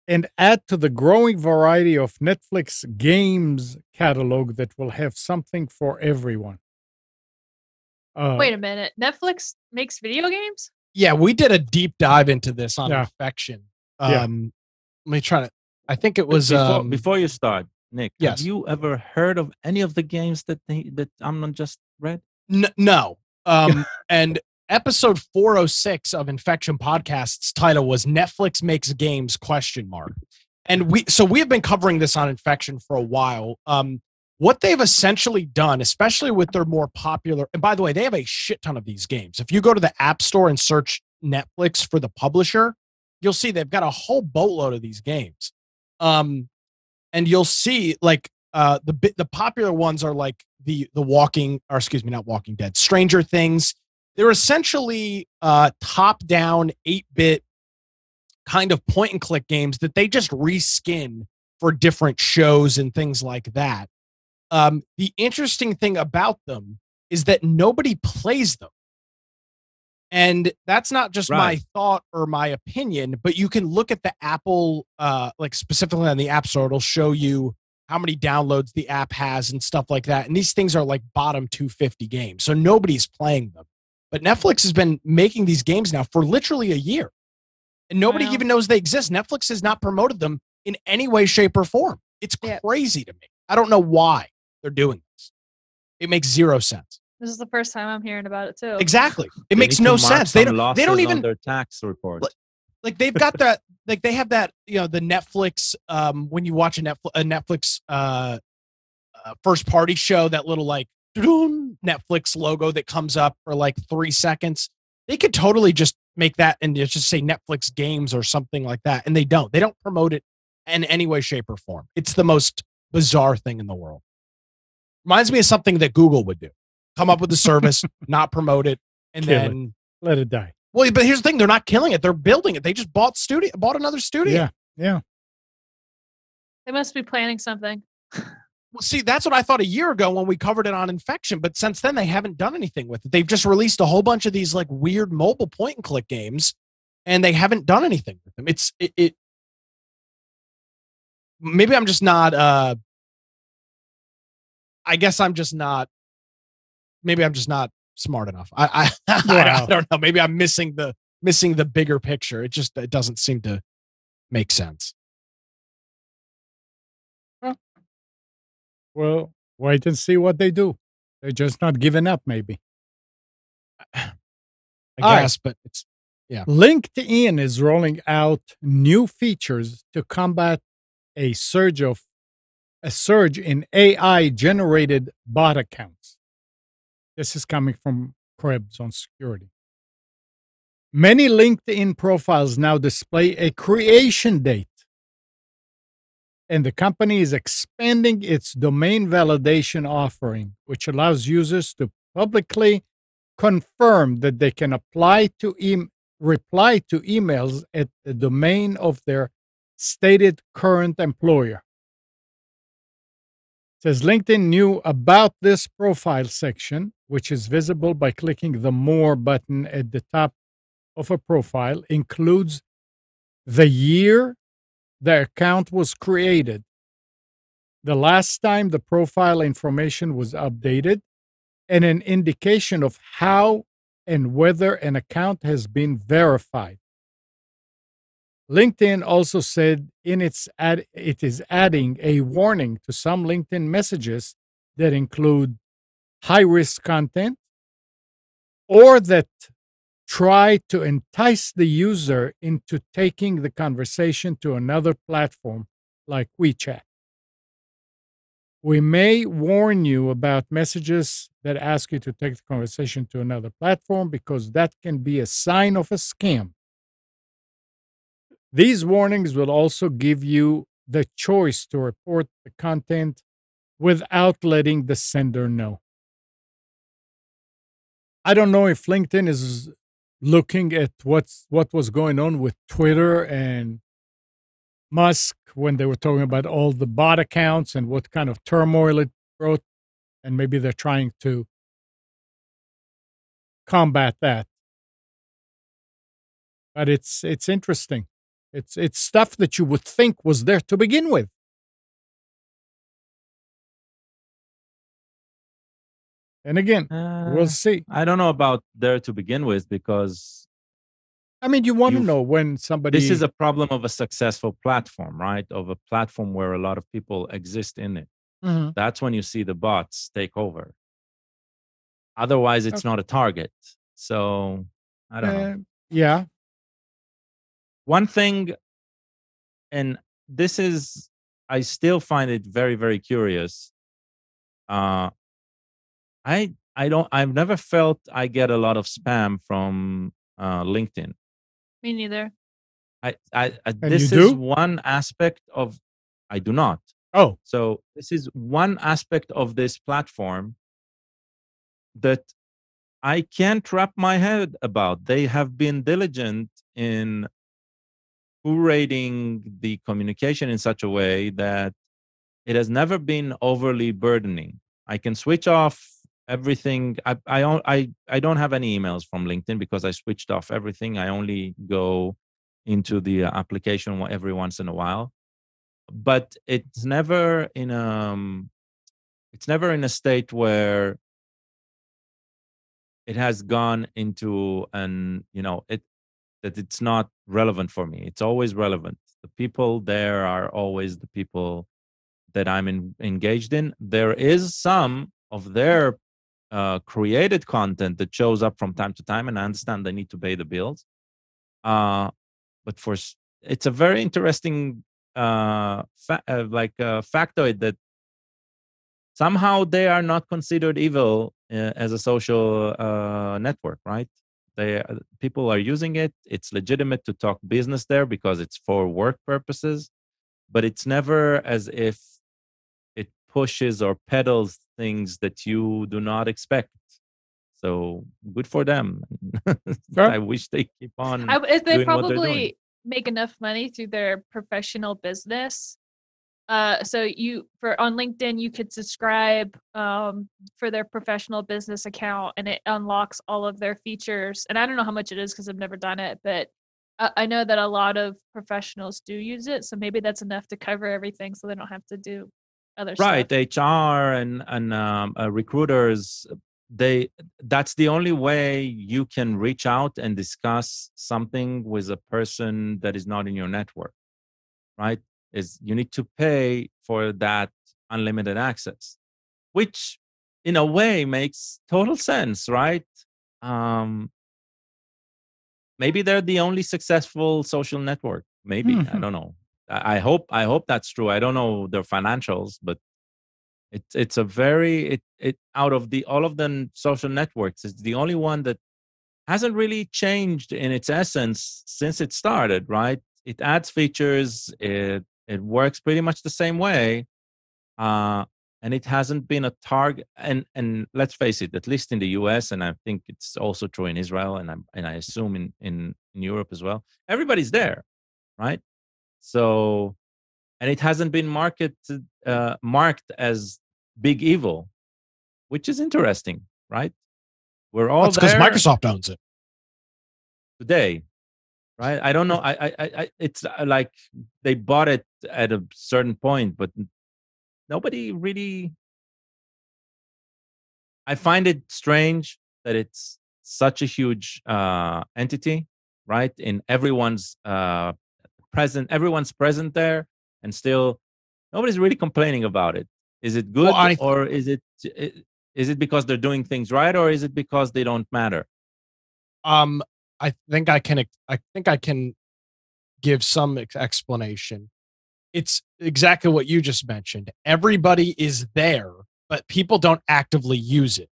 and add to the growing variety of Netflix games catalog that will have something for everyone. Wait a minute. Netflix makes video games? Yeah, we did a deep dive into this on Infection. Yeah. Let me try to. I think it was before you start, Nick. Yes. Have you ever heard of any of the games that Amnon just read? No. And episode 406 of Infection Podcast's title was Netflix Makes Games ? And we have been covering this on Infection for a while. What they've essentially done, especially with their more popular, and by the way, they have a shit ton of these games. If you go to the App Store and search Netflix for the publisher, you'll see they've got a whole boatload of these games. And you'll see like the popular ones are like not Walking Dead, Stranger Things. They're essentially top-down 8-bit kind of point-and-click games that they just reskin for different shows and things like that. The interesting thing about them is that nobody plays them. And that's not just my thought or my opinion, but you can look at the Apple, like specifically on the App Store, it'll show you how many downloads the app has and stuff like that. And these things are like bottom 250 games. So nobody's playing them. But Netflix has been making these games now for literally a year. And nobody even knows they exist. Netflix has not promoted them in any way, shape, or form. It's crazy to me. I don't know why they're doing this. It makes zero sense. This is the first time I'm hearing about it too. Exactly. It makes no sense. They don't even their tax report. Like they've got that, like they have that, the Netflix, when you watch a Netflix first party show, that little like Netflix logo that comes up for like 3 seconds. They could totally just make that and just say Netflix games or something like that. And they don't promote it in any way, shape, or form. It's the most bizarre thing in the world. Reminds me of something that Google would do. Come up with a service, not promote it, and then let it die. Well, but here's the thing: they're not killing it; they're building it. They just bought another studio. Yeah. They must be planning something. Well, see, that's what I thought a year ago when we covered it on Infection. But since then, they haven't done anything with it. They've just released a whole bunch of these like weird mobile point and click games, and they haven't done anything with them. It maybe I'm just not. I guess I'm just not maybe I'm just not smart enough. I Wow. don't know. Maybe I'm missing the bigger picture. It doesn't seem to make sense. Well, wait and see what they do. They're just not giving up, maybe. I All right. guess, but it's LinkedIn is rolling out new features to combat a surge in AI generated bot accounts. This is coming from Krebs on security. Many LinkedIn profiles now display a creation date, and the company is expanding its domain validation offering, which allows users to publicly confirm that they can reply to emails at the domain of their stated current employer. It says LinkedIn knew about this profile section, which is visible by clicking the More button at the top of a profile, includes the year the account was created, the last time the profile information was updated, and an indication of how and whether an account has been verified. LinkedIn also said it is adding a warning to some LinkedIn messages that include high-risk content or that try to entice the user into taking the conversation to another platform like WeChat. We may warn you about messages that ask you to take the conversation to another platform because that can be a sign of a scam. These warnings will also give you the choice to report the content without letting the sender know. I don't know if LinkedIn is looking at what was going on with Twitter and Musk when they were talking about all the bot accounts and what kind of turmoil it brought, and maybe they're trying to combat that. But it's interesting. It's stuff that you would think was there to begin with. And again, we'll see. I don't know about there to begin with because I mean, you want to You've- know when somebody. this is a problem of a successful platform, right? Of a platform where a lot of people exist in it. Mhm. That's when you see the bots take over. Otherwise, it's not a target. So I don't know. Yeah. One thing, and this is, I still find it very, very curious. I've never felt I get a lot of spam from LinkedIn. Me neither. This you is do? one aspect of, I do not. Oh, So this is one aspect of this platform that I can't wrap my head about. They have been diligent in curating the communication in such a way that it has never been overly burdening. I can switch off everything. I don't have any emails from LinkedIn because I switched off everything. I only go into the application every once in a while. But it's never in a state where it has gone into that it's not relevant for me. It's always relevant. The people there are always the people that I'm engaged in. There is some of their created content that shows up from time to time, and I understand they need to pay the bills. But it's a very interesting factoid that somehow they are not considered evil as a social network, right? People are using it. It's legitimate to talk business there because it's for work purposes, but it's never as if it pushes or peddles things that you do not expect. So good for them. Sure. I wish they keep on. They doing what they're doing. probably make enough money through their professional business. So on LinkedIn, you could subscribe for their professional business account, and it unlocks all of their features. And I don't know how much it is because I've never done it, but I know that a lot of professionals do use it. So maybe that's enough to cover everything, so they don't have to do other stuff. Right, HR and recruiters that's the only way you can reach out and discuss something with a person that is not in your network, right? Is you need to pay for that unlimited access, which in a way makes total sense, right? Maybe they're the only successful social network. Maybe I don't know. I hope that's true. I don't know their financials, but it's a very it out of the all of the social networks, it's the only one that hasn't really changed in its essence since it started, right? It adds features, it works pretty much the same way, and it hasn't been a target. And let's face it, at least in the US, and I think it's also true in Israel, and I assume in Europe as well, everybody's there, right? So, and it hasn't been marked as big evil, which is interesting, right? We're all That's because there Microsoft owns it. today, right? I don't know. It's like they bought it at a certain point, but nobody really. I find it strange that it's such a huge entity, right? In everyone's everyone's present there, and still nobody's really complaining about it. Is it good, or is it because they're doing things right, or is it because they don't matter? I think I can give some explanation. It's exactly what you just mentioned. Everybody is there, but people don't actively use it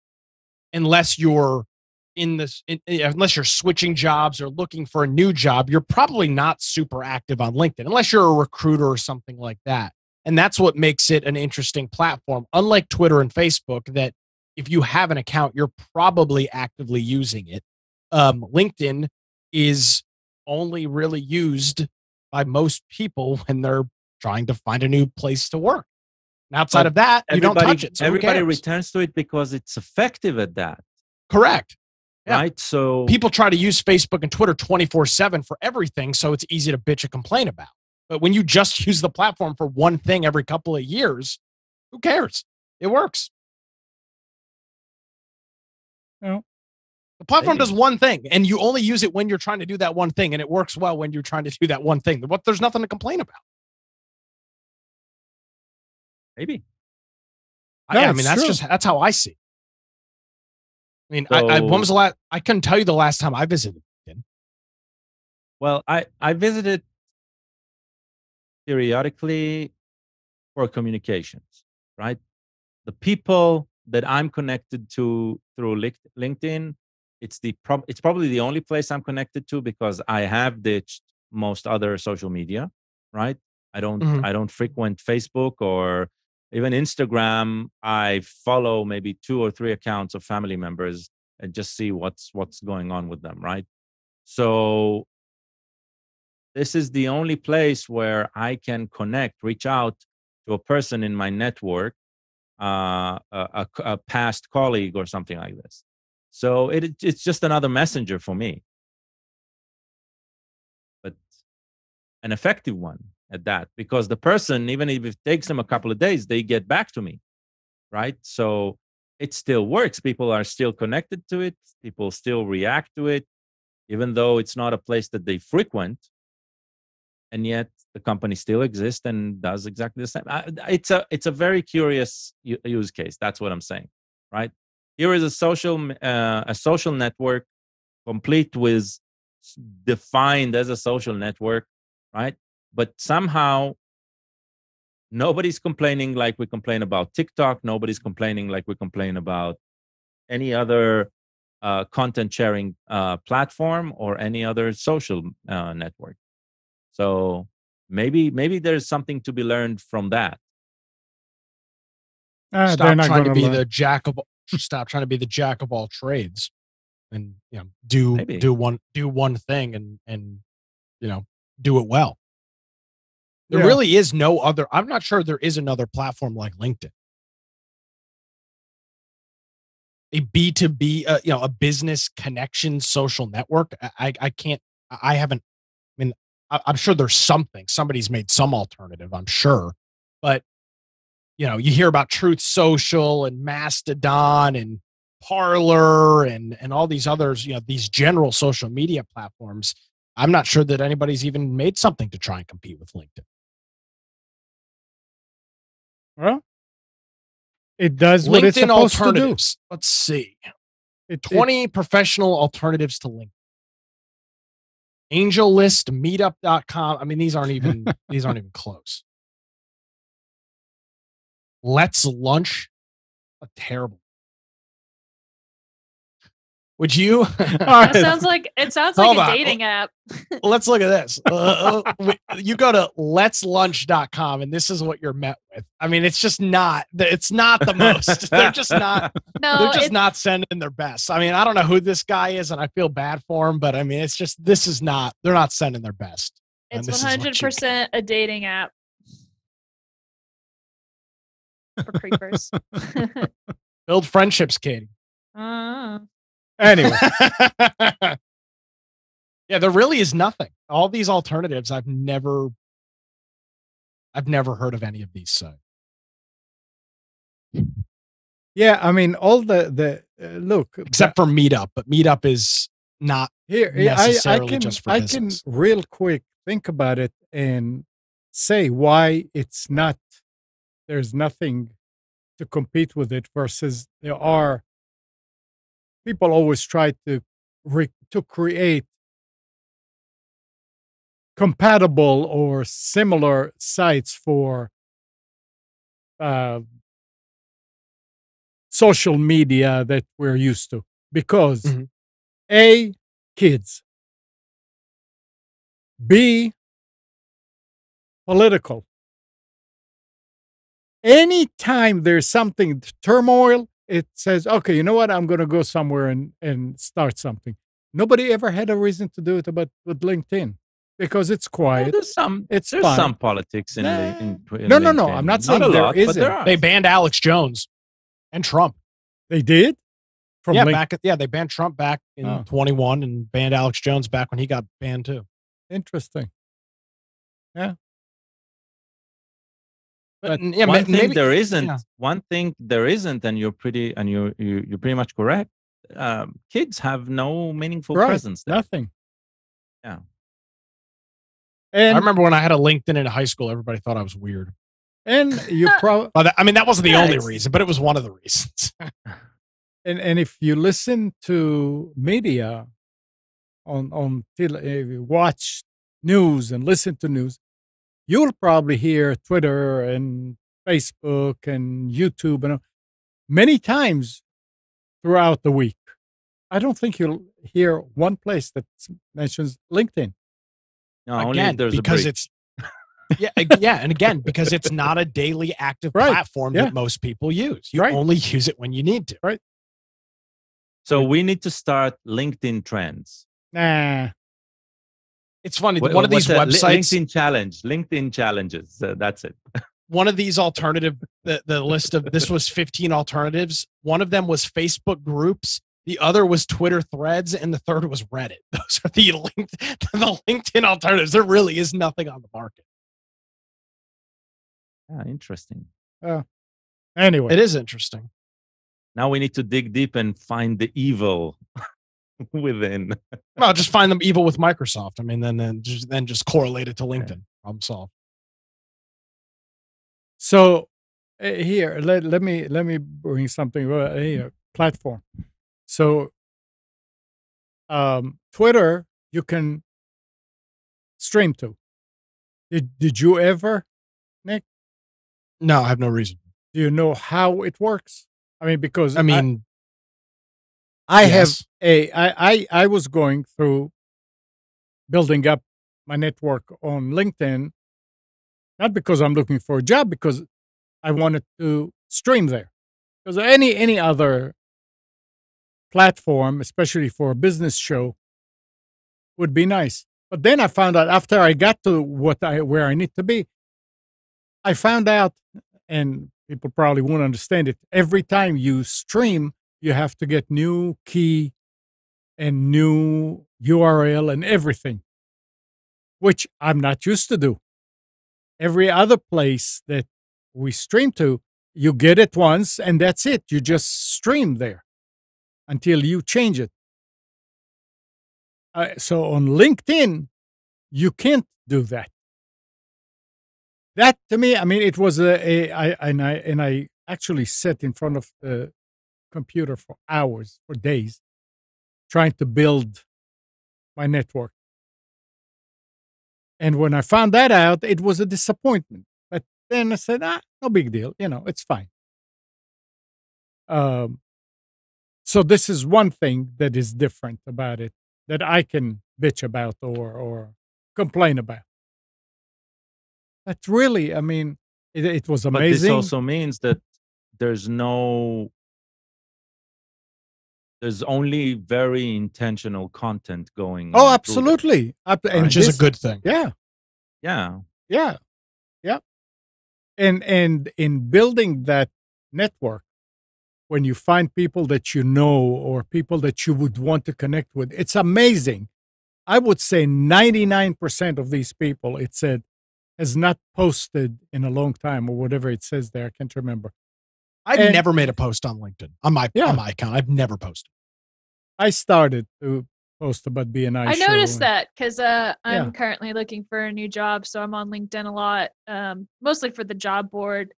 unless you're unless you're switching jobs or looking for a new job. You're probably not super active on LinkedIn unless you're a recruiter or something like that. And that's what makes it an interesting platform. Unlike Twitter and Facebook, that if you have an account, you're probably actively using it. LinkedIn is only really used by most people when they're trying to find a new place to work. And outside of that, you don't touch it. So everybody returns to it because it's effective at that. Correct. Yeah. Right. So people try to use Facebook and Twitter 24/7 for everything. So it's easy to bitch and complain about. But when you just use the platform for one thing every couple of years, who cares? It works. Well, the platform does one thing, and you only use it when you're trying to do that one thing, and it works well when you're trying to do that one thing. There's nothing to complain about. Maybe. I mean, that's how I see it. I mean, so, when was the last? I couldn't tell you the last time I visited. Well, I visited periodically for communications, right? The people that I'm connected to through LinkedIn, it's probably the only place I'm connected to because I have ditched most other social media, right? I don't frequent Facebook or even Instagram. I follow maybe 2 or 3 accounts of family members and just see what's going on with them, right? So this is the only place where I can reach out to a person in my network, a past colleague or something like this. So it's just another messenger for me, but an effective one at that, because the person, even if it takes them a couple of days, they get back to me, right? So it still works. People are still connected to it. People still react to it, even though it's not a place that they frequent. And yet the company still exists and does exactly the same. It's a very curious use case. That's what I'm saying, right? Here is a social network complete with defined as a social network, right? But somehow nobody's complaining like we complain about TikTok. Nobody's complaining like we complain about any other content sharing platform or any other social network. So maybe there's something to be learned from that. Stop trying to be the jack of all trades, and do one thing and do it well. There really is no other. I'm not sure there is another platform like LinkedIn. A B2B, a business connection social network. I can't. I haven't. I mean, I'm sure there's something. Somebody's made some alternative, I'm sure. But, you hear about Truth Social and Mastodon and Parler and all these others, these general social media platforms, I'm not sure that anybody's even made something to try and compete with LinkedIn. Well, it does what it's LinkedIn supposed to do. alternatives. Let's see. 20 professional alternatives to LinkedIn. Angel List, meetup.com. I mean, these aren't even close. Let's Lunch. A terrible. Would you? That sounds like a Hold on. dating app. Let's look at this. You go to let'slunch.com and this is what you're met with. I mean, it's just not the most. They're just not. No, They're just not sending their best. I mean, I don't know who this guy is and I feel bad for him, but I mean, it's just, they're not sending their best. It's 100% a dating app for creepers. Build friendships, Katie. Anyway. Yeah, there really is nothing. All these alternatives, I've never heard of any of these. So, yeah, I mean, all the look, except for Meetup, but Meetup is not here. necessarily just for business. I can real quick think about it and say why it's not. There's nothing to compete with it versus there are. People always try to create compatible or similar sites for social media that we're used to because A, kids, B, political. Anytime there's something turmoil, it says, okay, you know what? I'm going to go somewhere and start something. Nobody ever had a reason to do it with LinkedIn because it's quiet. Well, there's fun. some politics in No. LinkedIn. I'm not saying a there lot, isn't. but there are. They banned Alex Jones and Trump. They did? They banned Trump back in 21 and banned Alex Jones back when he got banned too. Interesting. Yeah. But one thing there isn't, and you're pretty much correct. Kids have no meaningful presence there. Nothing. Yeah. And I remember when I had a LinkedIn in high school, everybody thought I was weird. And you probably. I mean, that wasn't the only reason, but it was one of the reasons. and if you listen to media on watch news and listen to news, you'll probably hear Twitter and Facebook and YouTube and many times throughout the week. I don't think you'll hear one place that mentions LinkedIn. No, again, there's because it's and again, because it's not a daily active platform that most people use. You only use it when you need to. Right. So we need to start LinkedIn trends. Nah. It's funny. One of these websites, LinkedIn challenges. That's it. One of these alternative, the list of this was 15 alternatives. One of them was Facebook groups. The other was Twitter threads, and the third was Reddit. Those are the LinkedIn alternatives. There really is nothing on the market. Interesting. Anyway, it is interesting. Now we need to dig deep and find the evil within. Well, just find them evil with Microsoft. I mean, then just correlate it to LinkedIn. Problem solved. So here, let me bring something here. Platform. So Twitter, you can stream to. Did you ever, Nick? No, I have no reason. Do you know how it works? I mean, because I mean, I was going through building up my network on LinkedIn, not because I'm looking for a job, because I wanted to stream there. Because any other platform, especially for a business show, would be nice. But then I found out after I got to where I need to be, I found out, and people probably won't understand it, every time you stream, you have to get new key and new URL and everything, which I'm not used to do. Every other place that we stream to, you get it once and that's it. You just stream there. until you change it. So on LinkedIn, you can't do that. That to me, I mean, it was I actually sat in front of the computer for hours, for days, trying to build my network. And when I found that out, it was a disappointment. But then I said, no big deal. It's fine. So this is one thing that is different about it that I can bitch about or complain about. But really, I mean, it was But this amazing. also means that there's only very intentional content going on. Oh, absolutely. Which is a good thing. Yeah. Yeah. Yeah. Yeah. And in building that network, when you find people that you know or people that you would want to connect with, it's amazing. I would say 99% of these people, it said, has not posted in a long time or whatever it says there. I can't remember. I've never made a post on LinkedIn on my account. I've never posted. I started to post about BNI. I noticed that because I'm currently looking for a new job, so I'm on LinkedIn a lot, mostly for the job board.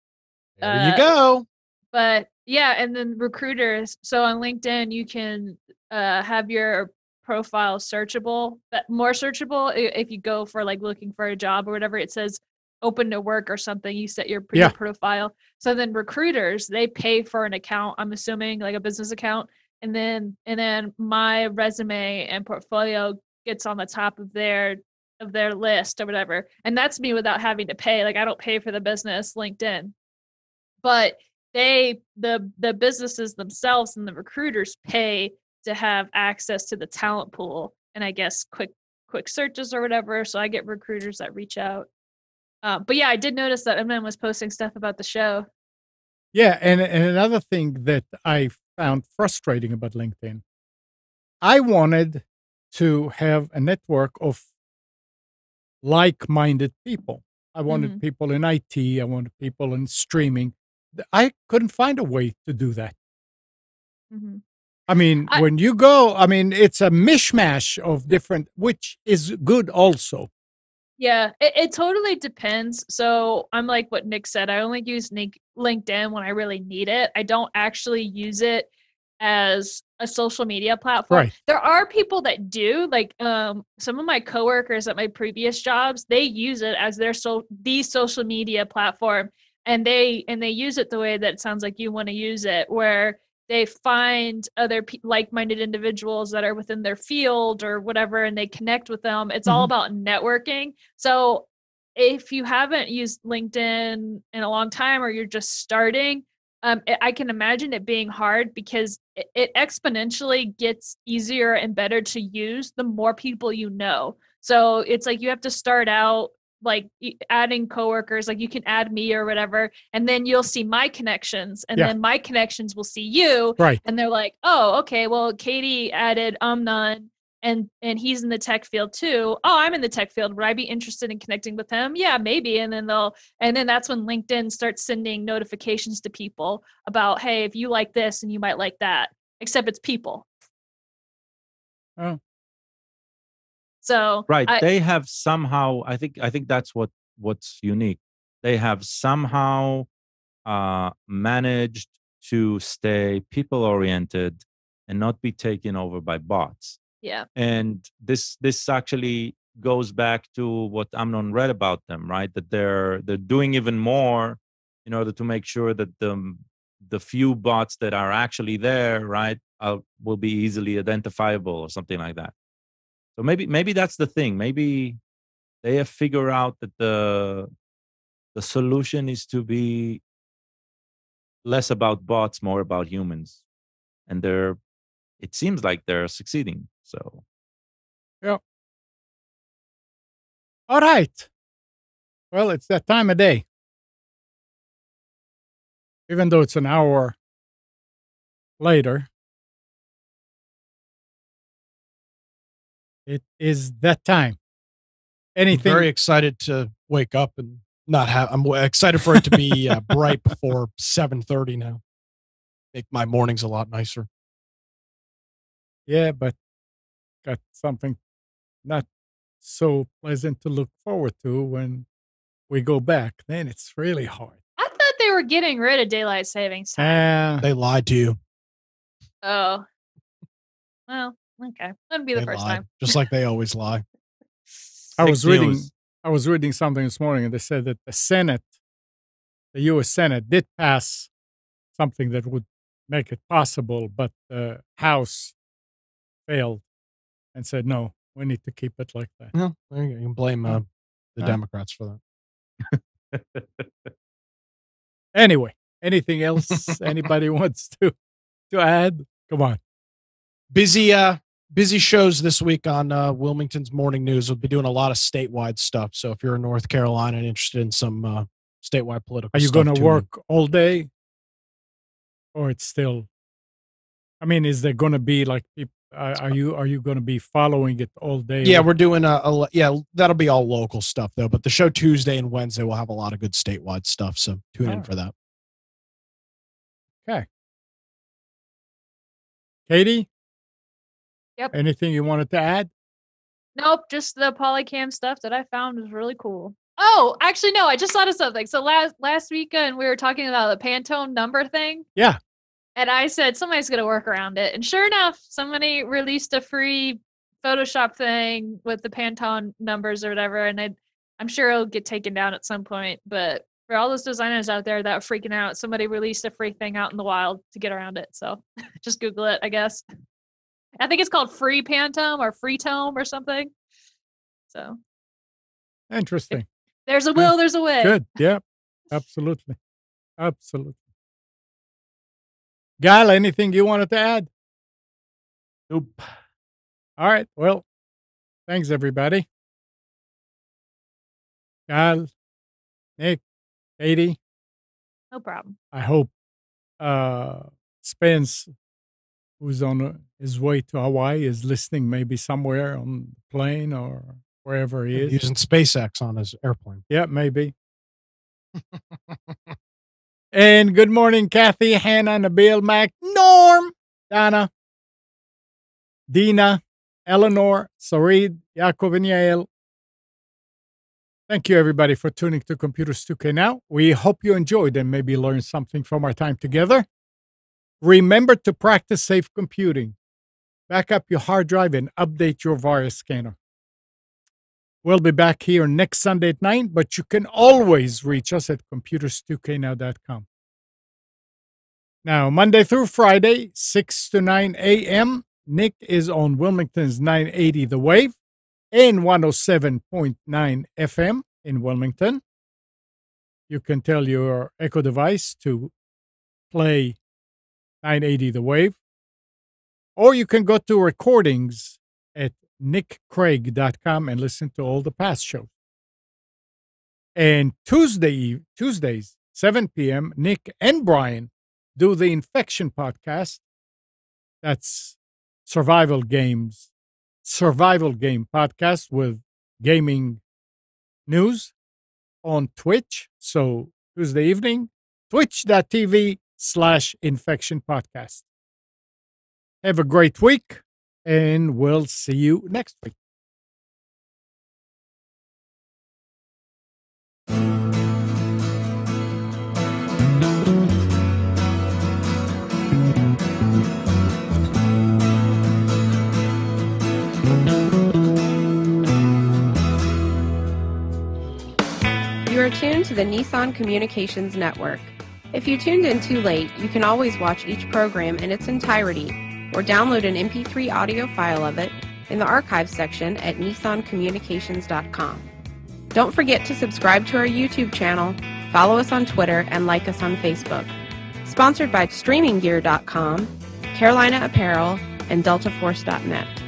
There you go. But yeah, and then recruiters. So on LinkedIn, you can have your profile searchable, but more searchable if you go for like looking for a job or whatever. It says open to work or something. You set your profile. So then recruiters, they pay for an account. I'm assuming like a business account, and then my resume and portfolio gets on the top of their list or whatever. And that's me without having to pay. Like I don't pay for the business LinkedIn, but the businesses themselves and the recruiters pay to have access to the talent pool and I guess quick searches or whatever. So I get recruiters that reach out. But yeah, I did notice that Eminem was posting stuff about the show. Yeah, and another thing that I found frustrating about LinkedIn, I wanted to have a network of like-minded people. I wanted people in IT. I wanted people in streaming. I couldn't find a way to do that. Mm-hmm. I mean, when you go, I mean, it's a mishmash of different, which is good also. Yeah, it totally depends. So I'm like what Nick said. I only use LinkedIn when I really need it. I don't actually use it as a social media platform. Right. There are people that do, like some of my coworkers at my previous jobs, they use it as the social media platform, and they use it the way that it sounds like you want to use it, where they find other like-minded individuals that are within their field or whatever, and they connect with them. It's all about networking. So if you haven't used LinkedIn in a long time or you're just starting, I can imagine it being hard because it exponentially gets easier and better to use the more people you know. So it's like you have to start out like adding coworkers, like you can add me or whatever, and then you'll see my connections, and then my connections will see you, right? And they're like, oh, okay, well, Katie added Amnon, and he's in the tech field too. Oh, I'm in the tech field. Would I be interested in connecting with him? Yeah, maybe. And then that's when LinkedIn starts sending notifications to people about, hey, if you like this and you might like that, except it's people. Oh. So right, they have somehow. I think that's what's unique. They have somehow managed to stay people oriented and not be taken over by bots. Yeah, and this actually goes back to what Amnon read about them, right? That they're doing even more in order to make sure that the few bots that are actually there, right, will be easily identifiable or something like that. So maybe that's the thing. Maybe they have figured out that the solution is to be less about bots, more about humans, and it seems like they're succeeding. So, yeah. All right. Well, it's that time of day. Even though it's an hour later, it is that time. Anything? I'm very excited to wake up and not have. I'm excited for it to be bright before 7:30 now. Make my mornings a lot nicer. Yeah, but got something not so pleasant to look forward to when we go back. Then it's really hard. I thought they were getting rid of daylight savings time. They lied to you. Oh. Well, okay. That'd be the They first lied, time. just like they always lie. I was Fake reading. news. I was reading something this morning, and they said that the U.S. Senate, did pass something that would make it possible, but the House failed and said, "No, we need to keep it like that." No, there you go. You can blame the Huh? Democrats for that. Anyway, anything else anybody wants to add? Come on. Busy shows this week on Wilmington's Morning News. We'll be doing a lot of statewide stuff. So if you're in North Carolina and interested in some statewide political Are you stuff, going to tune in. work all day, or it's still? I mean, is there going to be like people? Are you going to be following it all day? Yeah, we're doing that'll be all local stuff though. But the show Tuesday and Wednesday will have a lot of good statewide stuff. So tune in Alright. for that. Okay. Katie? Yep. Anything you wanted to add? Nope, just the Polycam stuff that I found was really cool. Oh, actually, no, I just thought of something. So last weekend we were talking about the Pantone number thing. Yeah. And I said somebody's gonna work around it. And sure enough, somebody released a free Photoshop thing with the Pantone numbers or whatever, and I'm sure it'll get taken down at some point. But for all those designers out there that are freaking out, somebody released a free thing out in the wild to get around it. So just Google it, I guess. I think it's called Free Pantone or Freetome or something. So Interesting. there's a will, there's a way. Good. Yeah. Absolutely. Absolutely. Gal, anything you wanted to add? Nope. All right. Well, thanks, everybody. Gal, Nick, Katie, No problem. I hope Spence, who's on his way to Hawaii, is listening maybe somewhere on the plane or wherever he is. Using SpaceX on his airplane. Yeah, maybe. And good morning, Kathy, Hannah, Nabil, Mac, Norm, Donna, Dina, Eleanor, Sarid, Yaakov, and Yael. Thank you, everybody, for tuning to Computers 2K Now. We hope you enjoyed and maybe learned something from our time together. Remember to practice safe computing. Back up your hard drive and update your virus scanner. We'll be back here next Sunday at 9, but you can always reach us at computers2know.com. Now, Monday through Friday, 6 to 9 a.m., Nick is on Wilmington's 980 The Wave and 107.9 FM in Wilmington. You can tell your Echo device to play 980 The Wave, or you can go to recordings at nickcraig.com and listen to all the past shows. And Tuesdays, 7 p.m., Nick and Brian do the Infection podcast. That's survival game podcast with gaming news on Twitch. So Tuesday evening, twitch.tv/infection podcast. Have a great week, and we'll see you next week. You are tuned to the Nissan Communications Network. If you tuned in too late, you can always watch each program in its entirety or download an MP3 audio file of it in the archives section at nissancommunications.com. Don't forget to subscribe to our YouTube channel, follow us on Twitter, and like us on Facebook. Sponsored by StreamingGear.com, Carolina Apparel, and DeltaForce.net.